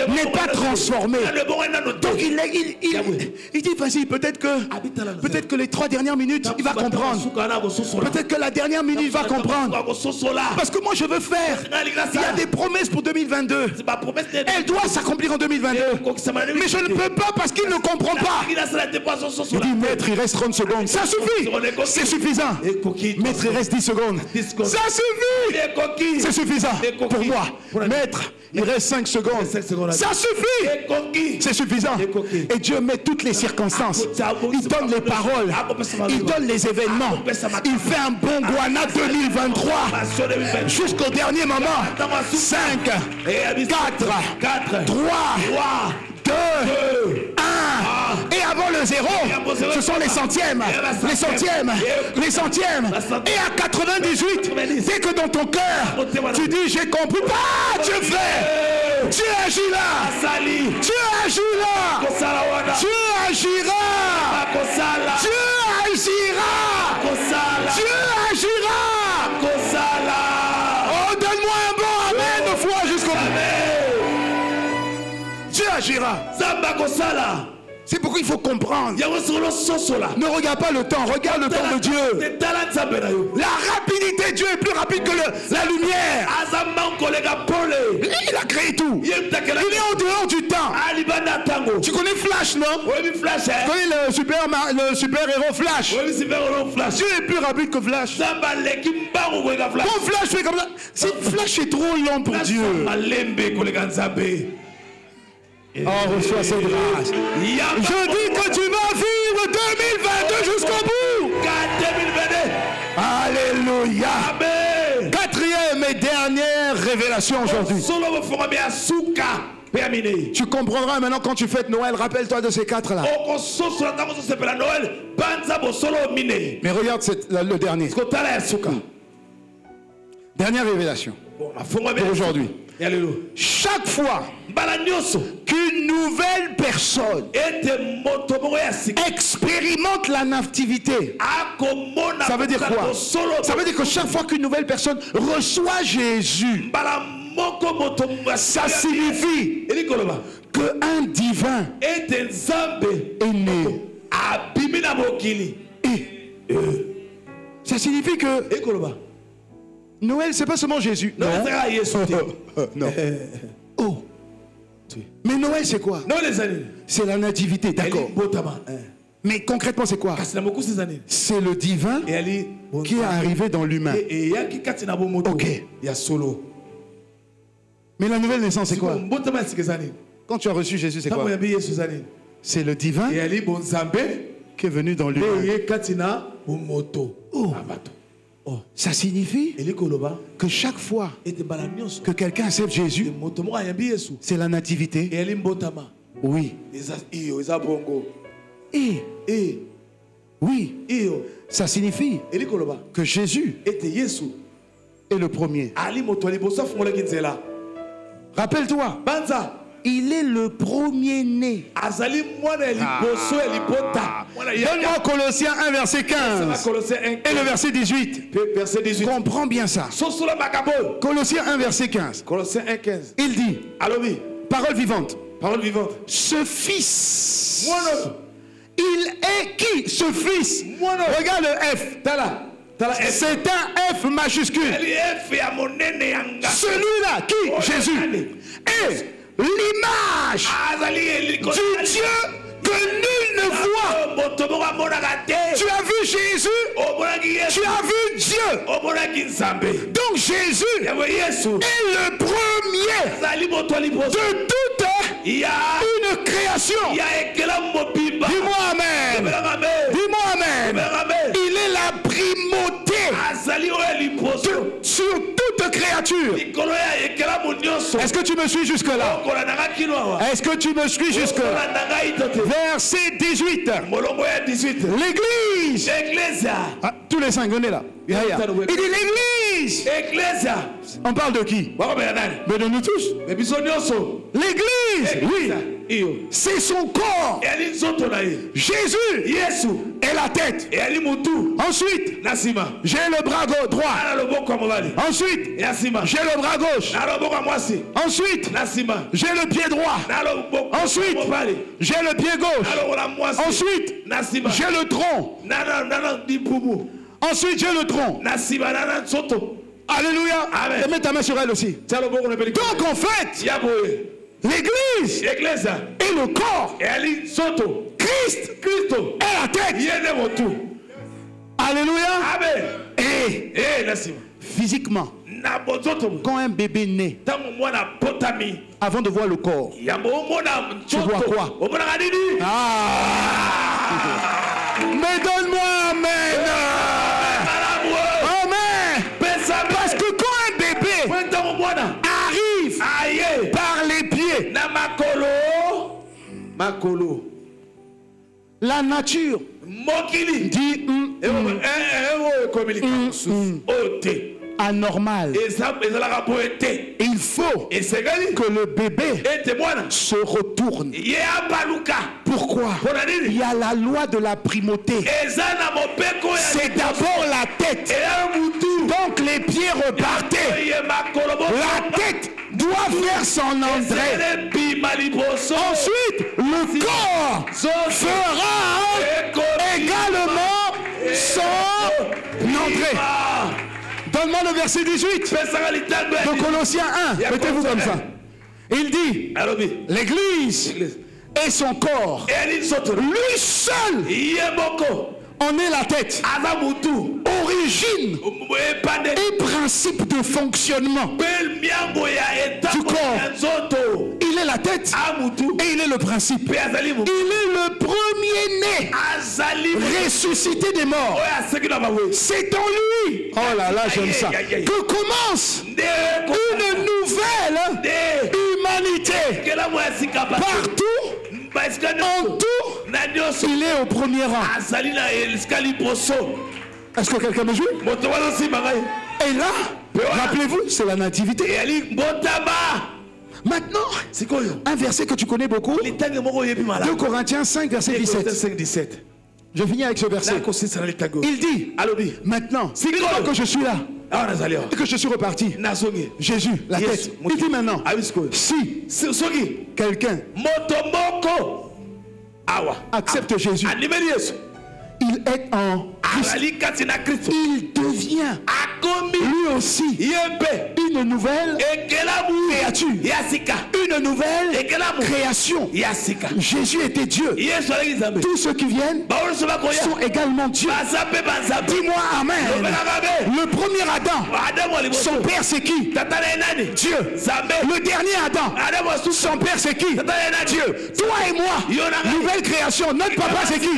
n'est pas transformée. Donc il dit vas-y, peut-être que les 3 dernières minutes il va comprendre. Peut-être que la dernière minute il va comprendre. Parce que moi je veux faire. Il y a des promesses pour 2022. Elle doit s'accomplir en 2022. Mais je ne peux pas parce qu'il ne comprend pas. Il dit maître, il reste 30 secondes. Ça suffit. C'est suffisant. Maître, il reste 10 secondes. Ça suffit. C'est suffisant pour moi. Maître, il reste 5 secondes. Ça suffit. C'est suffisant. Et Dieu met toutes les circonstances. Il donne les paroles. Il donne les événements. Il fait un bon Guana 2023 jusqu'au dernier moment. 5, 4, 3, 2, 1. Et avant le 0, ce sont les centièmes. Les centièmes. Les centièmes. Et à 98, dès que dans ton cœur, tu dis j'ai compris. Ah, Dieu fait. Dieu agit là. Dieu agit là. Dieu agira. Dieu agira. Dieu agira. Oh, donne-moi un bon amen de foi jusqu'au bout. Dieu agira. C'est pourquoi il faut comprendre. Ne regarde pas le temps, regarde le temps de Dieu. La rapidité, Dieu est plus rapide que la lumière. Il a créé tout. Il est en dehors du temps. Tu connais Flash, non? Tu connais le super-héros Flash? Dieu est plus rapide que Flash. Quand Flash fait comme ça, Flash est trop long pour Dieu. Oh, reçois cette grâce. Je dis que tu vas vivre 2022 jusqu'au bout. Alléluia. Amen. 4e et dernière révélation aujourd'hui. Tu comprendras maintenant quand tu fêtes Noël. Rappelle-toi de ces 4 là. Mais regarde le dernier. Dernière révélation pour aujourd'hui. Chaque fois qu'une nouvelle personne expérimente la nativité, ça veut dire quoi? Ça veut dire que chaque fois qu'une nouvelle personne reçoit Jésus, ça signifie qu'un divin est né. Et ça signifie que Noël, c'est pas seulement Jésus. Non. Non. Oh. Mais Noël, c'est quoi? C'est la nativité, d'accord. Mais concrètement, c'est quoi? C'est le divin qui est arrivé dans l'humain. Ok. Mais la nouvelle naissance, c'est quoi? Quand tu as reçu Jésus, c'est quoi? C'est le divin qui est venu dans l'humain. Oh. Ça signifie que chaque fois que quelqu'un accepte Jésus, c'est la nativité. Oui. Et oui. Ça signifie que Jésus est le premier. Rappelle-toi. Il est le premier-né. Donne-moi Colossiens 1, verset 15. Et le verset 18. Comprends bien ça. Colossiens 1, verset 15. Il dit, parole vivante. Ce fils Il est qui ce fils? Regarde le F. C'est un F majuscule. Celui-là, qui? Jésus. Et l'image du Dieu que nul ne voit. Tu as vu Jésus? Tu as vu Dieu? Donc Jésus est le premier de toute une création. Dis-moi amen. Dis-moi amen. Il est la primauté sur toute créature. Est-ce que tu me suis jusque-là? Est-ce que tu me suis jusque-là? Verset 18. L'église. Ah, tous les cinq, venez là. Il dit l'église. On parle de qui? Mais de nous tous. L'église, oui. C'est son corps. Jésus est la tête. Ensuite, j'ai le bras droit. Ensuite, j'ai le bras gauche. Ensuite, j'ai le pied droit. Ensuite, j'ai le pied gauche. Ensuite, j'ai le tronc. Ensuite, j'ai le tronc. Alléluia. Et mets ta main sur elle aussi. Donc en fait, l'église est le corps. Christ est la tête. Alléluia. Et physiquement, quand un bébé naît, avant de voir le corps, tu vois quoi? Mais donne-moi amen. Amen. Parce que quand un bébé arrive par les pieds, la nature dit anormal. Il faut que le bébé se retourne. Pourquoi? Il y a la loi de la primauté. C'est d'abord la tête. Donc les pieds repartaient. La tête doit faire son entrée. Ensuite, le corps fera également son entrée. Donne-moi le verset 18 de Colossiens 1. Mettez-vous comme ça. Il dit, l'église et son corps, lui seul en est la tête, origine et principe de fonctionnement du corps. Il est la tête et il est le principe. Il est le premier-né ressuscité des morts. C'est en lui, oh là là j'aime ça, que commence une nouvelle humanité. Partout, en tout, il est au premier rang. Est-ce que quelqu'un me joue? Et là, rappelez-vous, c'est la nativité. Maintenant, un verset que tu connais beaucoup, 2 Corinthiens 5, verset 17. Je finis avec ce verset. Il dit, maintenant, que je suis là, et que je suis reparti, Jésus, la tête. Il dit maintenant, si quelqu'un accepte Jésus, il est en Christ. Il devient lui aussi une nouvelle créature, une nouvelle création. Jésus était Dieu. Tous ceux qui viennent sont également Dieu. Dis-moi amen. Le premier Adam, son père c'est qui? Dieu. Le dernier Adam, son père c'est qui? Dieu. Toi et moi, nouvelle création. Notre papa c'est qui?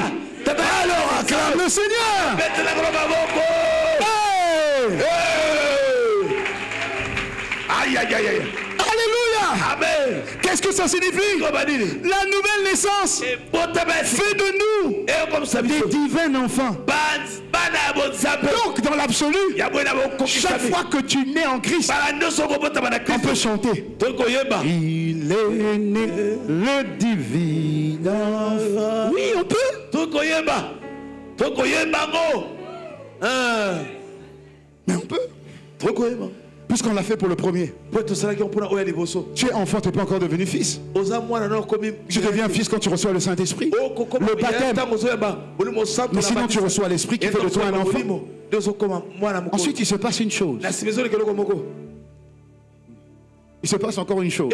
Alors acclame le Seigneur. Hey. Aïe aïe aïe aïe. Alléluia. Amen. Qu'est-ce que ça signifie? La nouvelle naissance fait de nous des divins enfants. Donc dans l'absolu, chaque fois que tu nais en Christ, on peut chanter. Il est né le divin enfant. Oui, on peut. Mais on peut. Puisqu'on l'a fait pour le premier. Tu es enfant, tu n'es pas encore devenu fils. Tu deviens fils quand tu reçois le Saint-Esprit. Le baptême. Mais sinon tu reçois l'Esprit qui fait de toi un enfant. Ensuite il se passe une chose. Il se passe encore une chose.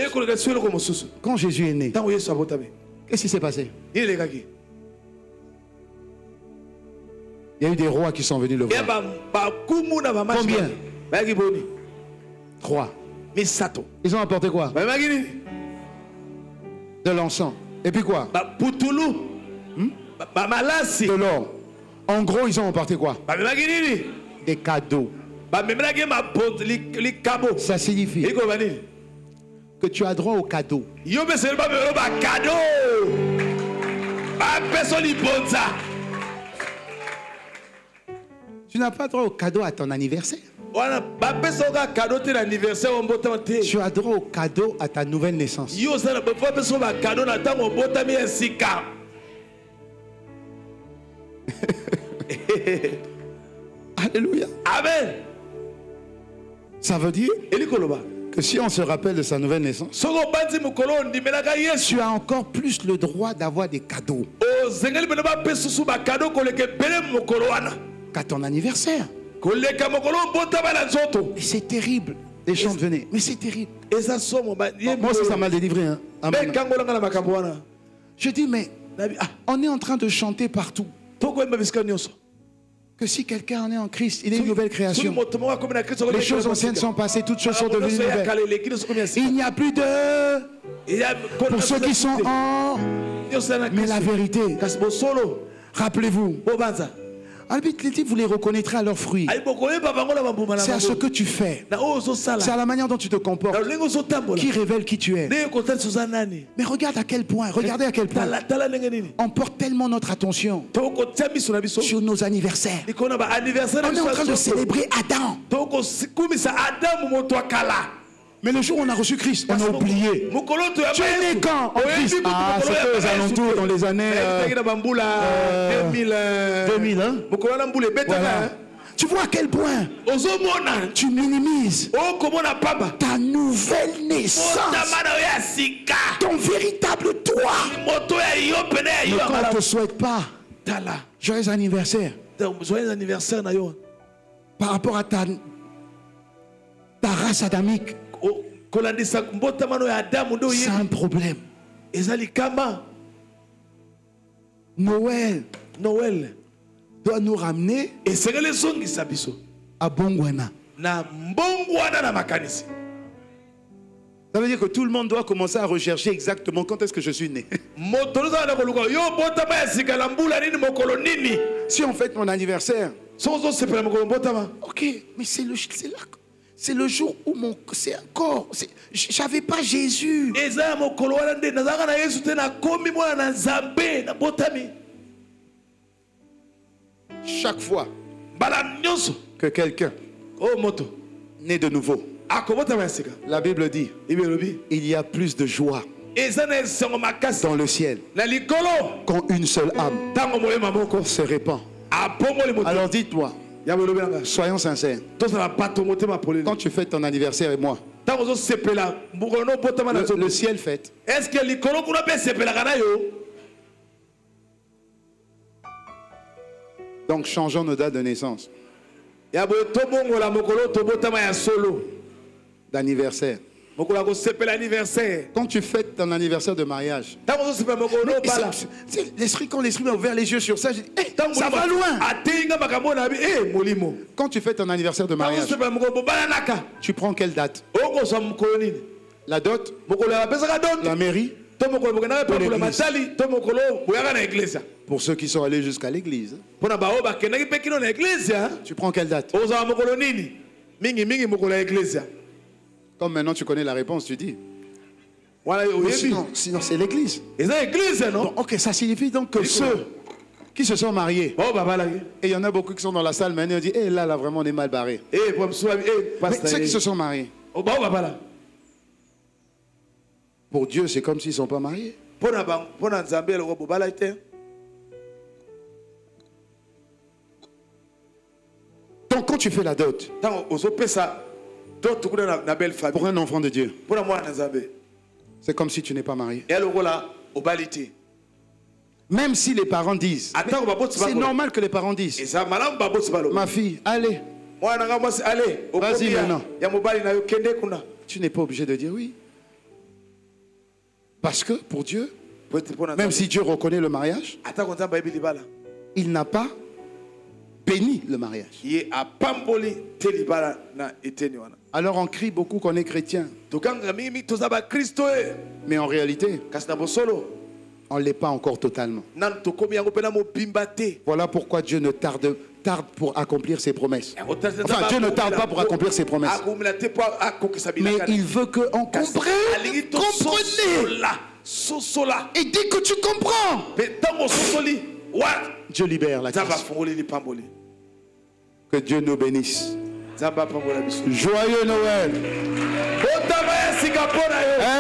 Quand Jésus est né, qu'est-ce qui s'est passé? Il y a eu des rois qui sont venus le voir. Combien? 3. Ils ont apporté quoi? De l'encens. Et puis quoi? De l'or. En gros, ils ont apporté quoi? Des cadeaux. Ça signifie que tu as droit aux cadeaux. Tu n'as pas droit aux cadeaux à ton anniversaire. Tu as droit aux cadeaux à ta nouvelle naissance. Alléluia. Amen. Ça veut dire que si on se rappelle de sa nouvelle naissance, tu as encore plus le droit d'avoir des cadeaux qu'à ton anniversaire. Et c'est terrible. Les chants venaient. Mais c'est terrible. Moi ça m'a délivré. Hein. Amen. Je dis mais on est en train de chanter partout que si quelqu'un en est en Christ, il est une nouvelle création. Les choses anciennes sont passées, toutes choses sont devenues nouvelles. Il n'y a plus de... Pour ceux qui sont en... Mais la vérité, rappelez-vous, vous les reconnaîtrez à leurs fruits. C'est à ce que tu fais. C'est à la manière dont tu te comportes qui révèle qui tu es. Mais regarde à quel point, regardez à quel point on porte tellement notre attention sur nos anniversaires. On est en train de célébrer Adam. Mais le jour où on a reçu Christ, on a oublié. Tu es né quand en Christ? Ah, c'était aux alentours dans les années 2000. Hein? Voilà. Tu vois à quel point tu minimises ta nouvelle naissance, ton véritable toi. Mais quand on ne te souhaite pas joyeux anniversaire par rapport à ta race adamique, c'est un problème. Noël doit nous ramener à Bongwana. Ça veut dire que tout le monde doit commencer à rechercher exactement quand est-ce que je suis né. Si on fête mon anniversaire, ok, mais c'est là. C'est le jour où c'est encore. J'avais pas Jésus. Chaque fois que quelqu'un naît de nouveau, la Bible dit il y a plus de joie dans le ciel quand une seule âme se répand. Alors dites-moi, soyons sincères. Quand tu fêtes ton anniversaire et moi, le ciel fête. Est-ce que donc changeons nos dates de naissance, d'anniversaire. Quand tu fêtes ton anniversaire de mariage, l'esprit, quand l'esprit m'a ouvert les yeux sur ça, j'ai dit, hey, ça va loin. Quand tu fêtes ton anniversaire de mariage, tu prends quelle date? La dot, la mairie, pour ceux qui sont allés jusqu'à l'église. Tu prends quelle date? Comme maintenant tu connais la réponse, tu dis. Sinon c'est l'église. Bon, ok, ça signifie donc que ceux qui se sont mariés, et il y en a beaucoup qui sont dans la salle maintenant, on dit, eh là vraiment on est mal barré. Mais ceux qui se sont mariés, pour Dieu c'est comme s'ils ne sont pas mariés. Donc quand tu fais la dot, Pour un enfant de Dieu, c'est comme si tu n'es pas marié. Même si les parents disent, c'est normal que les parents disent, ma fille, allez. Vas-y maintenant. Tu n'es pas obligé de dire oui. Parce que pour Dieu, même si Dieu reconnaît le mariage, il n'a pas béni le mariage. Alors on crie beaucoup qu'on est chrétien. Mais en réalité, on ne l'est pas encore totalement. Voilà pourquoi Dieu ne tarde pour accomplir ses promesses. Enfin, Dieu ne tarde pas pour accomplir ses promesses. Mais il veut qu'on comprenne. Comprenez. Et dès que tu comprends, Dieu libère la grâce. Que Dieu nous bénisse. Joyeux Noël.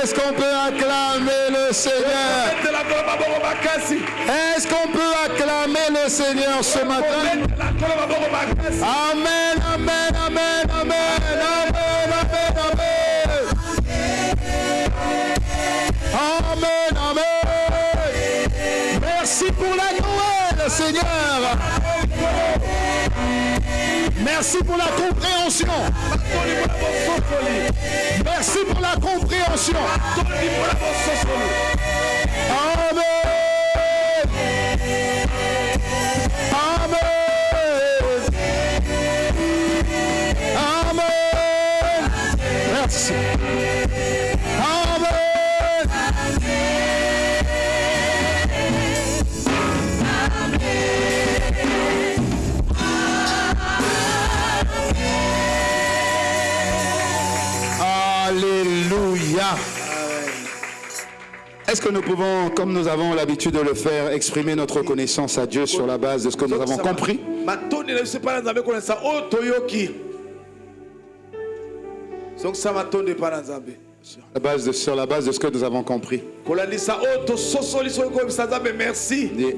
Est-ce qu'on peut acclamer le Seigneur? Est-ce qu'on peut acclamer le Seigneur ce matin? Amen, amen, amen, amen, amen, amen, amen. Amen, amen. Merci pour la Noël, Seigneur. Merci pour la compréhension. Merci pour la compréhension. Amen. Amen. Amen. Merci. Amen. Alléluia. Est-ce que nous pouvons, comme nous avons l'habitude de le faire, exprimer notre reconnaissance à Dieu sur la base de ce que nous avons compris? Sur la base de ce que nous avons compris.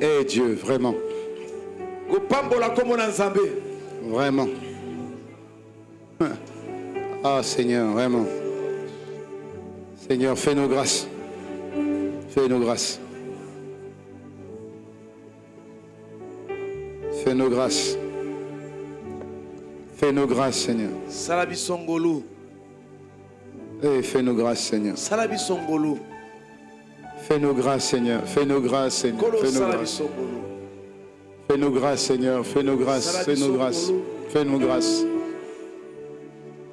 Et Dieu, vraiment. Vraiment. Ah Seigneur, vraiment. Seigneur, fais-nous grâce. Fais-nous grâce. Fais-nous grâce. Fais-nous grâce, Seigneur. Et fais-nous grâce, Seigneur. Fais-nous grâce, Seigneur. Fais-nous grâce, Seigneur. Fais-nous grâce. Fais-nous grâce, Seigneur. Fais-nous grâce. Fais-nous grâce. Fais-nous grâce.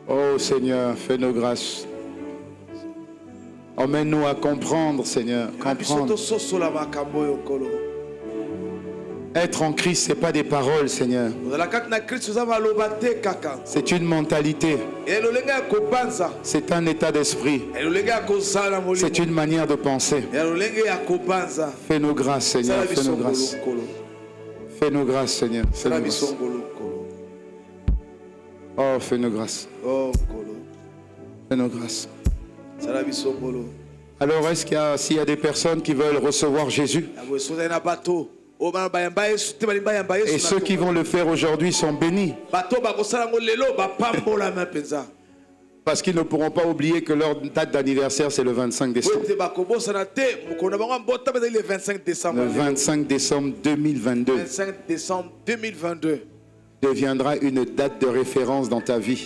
Oh Seigneur, fais-nous grâce. Emmène-nous à comprendre, Seigneur. Comprendre. Être en Christ, ce n'est pas des paroles, Seigneur. C'est une mentalité. C'est un état d'esprit. C'est une manière de penser. Fais-nous grâce, Seigneur. Fais-nous grâce. Fais-nous grâce, Seigneur. Fais-nous grâce. Oh, fais-nous grâce. Fais-nous grâce. Alors, est-ce qu'il y a, s'il y a des personnes qui veulent recevoir Jésus, et ceux qui vont le faire aujourd'hui sont bénis, parce qu'ils ne pourront pas oublier que leur date d'anniversaire c'est le 25 décembre. Le 25 décembre 2022 deviendra une date de référence dans ta vie.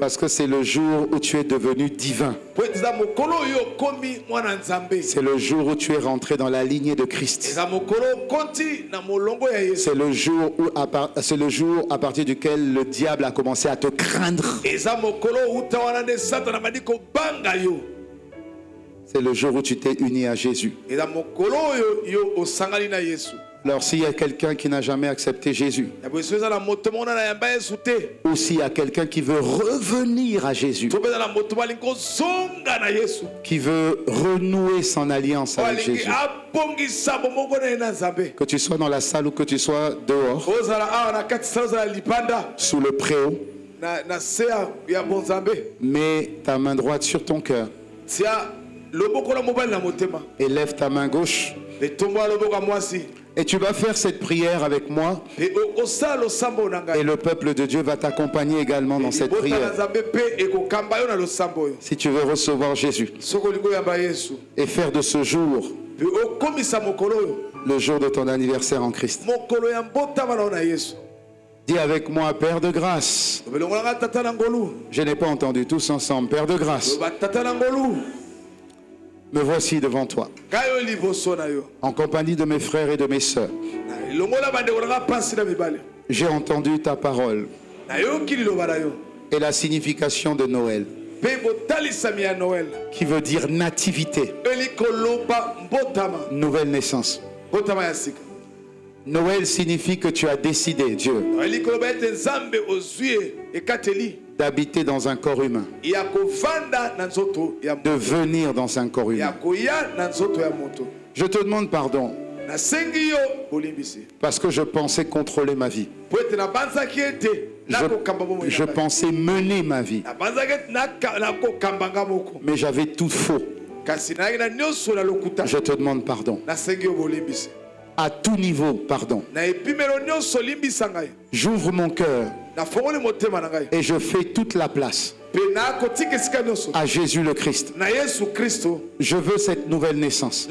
Parce que c'est le jour où tu es devenu divin. C'est le jour où tu es rentré dans la lignée de Christ. C'est le jour où, à partir duquel le diable a commencé à te craindre. C'est le jour où tu t'es uni à Jésus. Alors s'il y a quelqu'un qui n'a jamais accepté Jésus, ou s'il y a quelqu'un qui veut revenir à Jésus, qui veut renouer son alliance avec Jésus, que tu sois dans la salle ou que tu sois dehors, sous le préau, mets ta main droite sur ton cœur et lève ta main gauche Et tu vas faire cette prière avec moi. Et le peuple de Dieu va t'accompagner également dans cette prière. Si tu veux recevoir Jésus et faire de ce jour le jour de ton anniversaire en Christ. Dis avec moi, Père de grâce. Je n'ai pas entendu, tous ensemble. Père de grâce, me voici devant toi, en compagnie de mes frères et de mes sœurs. J'ai entendu ta parole et la signification de Noël, qui veut dire nativité, nouvelle naissance. Noël signifie que tu as décidé, Dieu, d'habiter dans un corps humain, de venir dans un corps humain. Je te demande pardon parce que je pensais contrôler ma vie. Je pensais mener ma vie, mais j'avais tout faux. Je te demande pardon. À tout niveau, pardon. J'ouvre mon cœur et je fais toute la place à Jésus le Christ. Je veux cette nouvelle naissance.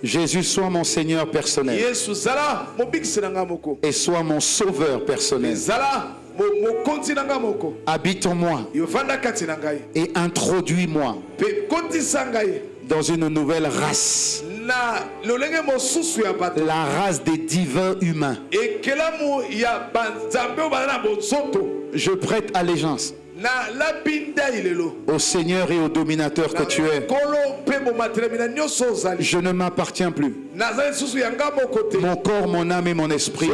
Jésus, soit mon Seigneur personnel et soit mon Sauveur personnel. Habite en moi et introduis-moi dans une nouvelle race, la race des divins humains. Je prête allégeance au Seigneur et au dominateur que tu es. Je ne m'appartiens plus. Mon corps, mon âme et mon esprit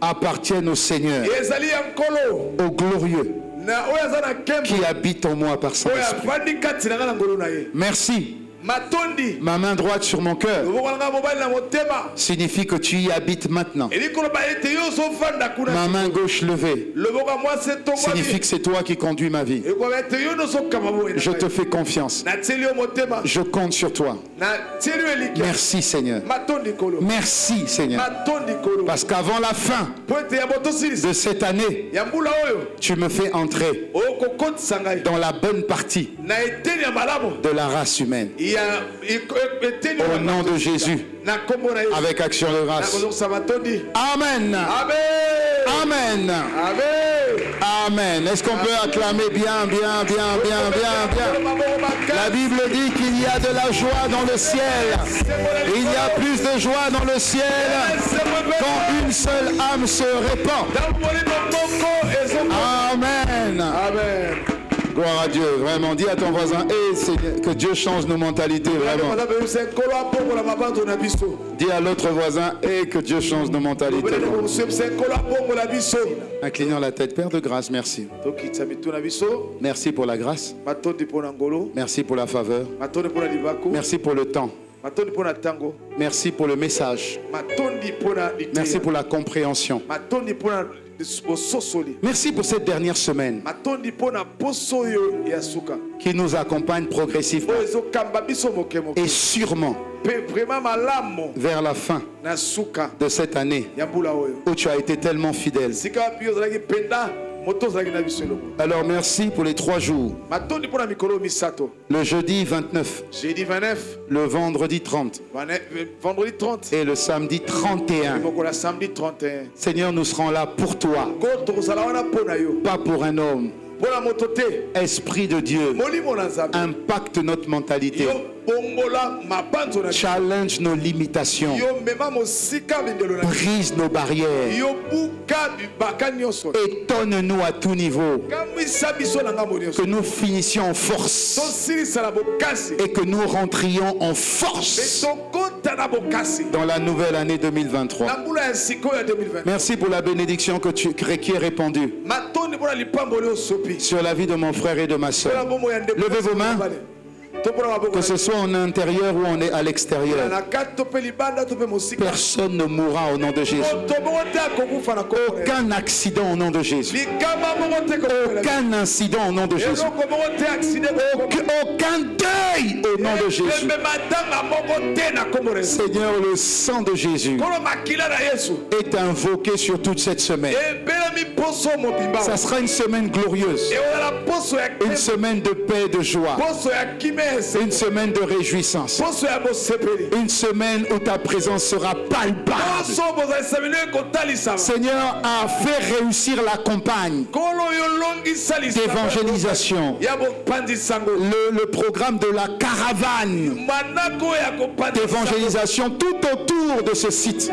appartiennent au Seigneur, au glorieux, qui habite en moi par son esprit. Merci. Ma main droite sur mon cœur signifie que tu y habites maintenant. Ma main gauche levée signifie que c'est toi qui conduis ma vie. Je te fais confiance. Je compte sur toi. Merci Seigneur. Merci Seigneur. Parce qu'avant la fin de cette année, tu me fais entrer dans la bonne partie de la race humaine. Au nom de Jésus, avec action de grâce. Amen. Amen. Amen. Est-ce qu'on peut acclamer bien, bien, bien, bien, bien, bien? La Bible dit qu'il y a de la joie dans le ciel. Il y a plus de joie dans le ciel quand une seule âme se répand. Amen. Amen. Gloire à Dieu, vraiment. Dis à ton voisin, que Dieu change nos mentalités, vraiment. Dis à l'autre voisin, que Dieu change nos mentalités. Inclinons la tête. Père de grâce, merci. Merci pour la grâce. Merci pour la faveur. Merci pour le temps. Merci pour le message. Merci pour la compréhension. Merci pour cette dernière semaine qui nous accompagne progressivement et sûrement vers la fin de cette année où tu as été tellement fidèle. Alors merci pour les 3 jours. Le jeudi 29, le vendredi 30 et le samedi 31. Seigneur, nous serons là pour toi, pas pour un homme. Esprit de Dieu, impacte notre mentalité, challenge nos limitations, brise nos barrières, étonne-nous à tout niveau, que nous finissions en force et que nous rentrions en force dans la nouvelle année 2023. Merci pour la bénédiction qui est répandue sur la vie de mon frère et de ma soeur. Levez vos mains. Que ce soit en intérieur ou on est à l'extérieur. Personne ne mourra au nom de Jésus. Aucun accident au nom de Jésus. Aucun incident au nom de Jésus. Aucun deuil au nom de Jésus. Seigneur, le sang de Jésus est invoqué sur toute cette semaine. Ça sera une semaine glorieuse. Une semaine de paix et de joie. Une semaine de réjouissance. Une semaine où ta présence sera palpable. Seigneur, a fait réussir la campagne d'évangélisation. Le programme de la caravane d'évangélisation tout autour de ce site.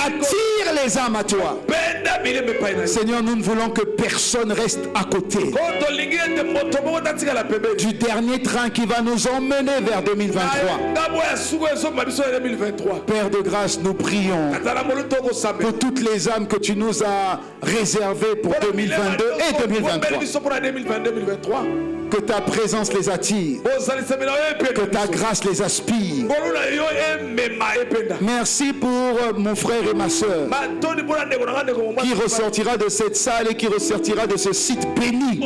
Attire les âmes à toi. Seigneur, nous ne voulons que personne reste à côté du dernier train qui va nous emmener vers 2023. Père de grâce, nous prions pour toutes les âmes que tu nous as réservées pour 2022 et 2023. Que ta présence les attire. Que ta grâce les aspire. Merci pour mon frère et ma soeur qui ressortira de cette salle et qui ressortira de ce site béni.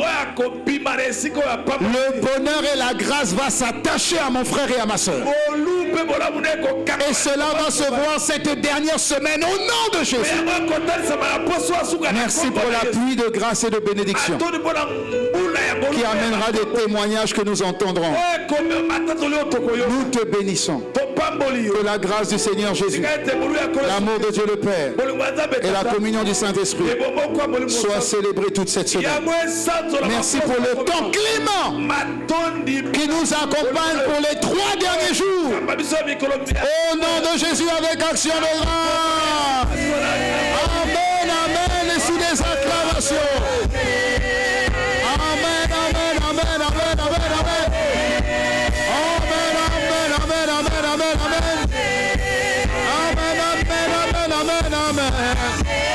Le bonheur et la grâce va s'attacher à mon frère et à ma soeur. Et cela va se voir cette dernière semaine au nom de Jésus. Merci pour la pluie de grâce et de bénédiction qui amènera des témoignages que nous entendrons. Nous te bénissons. Que la grâce du Seigneur Jésus, l'amour de Dieu le Père et la communion du Saint-Esprit soient célébrés toute cette semaine. Merci pour le temps clément qui nous accompagne pour les 3 derniers jours. Au nom de Jésus, avec action de grâce. Amen, amen, et sous des acclamations. Amen, amen, amen, amen, amen, amen. Amen, amen, amen, amen, amen, amen. Amen, amen, amen, amen, amen.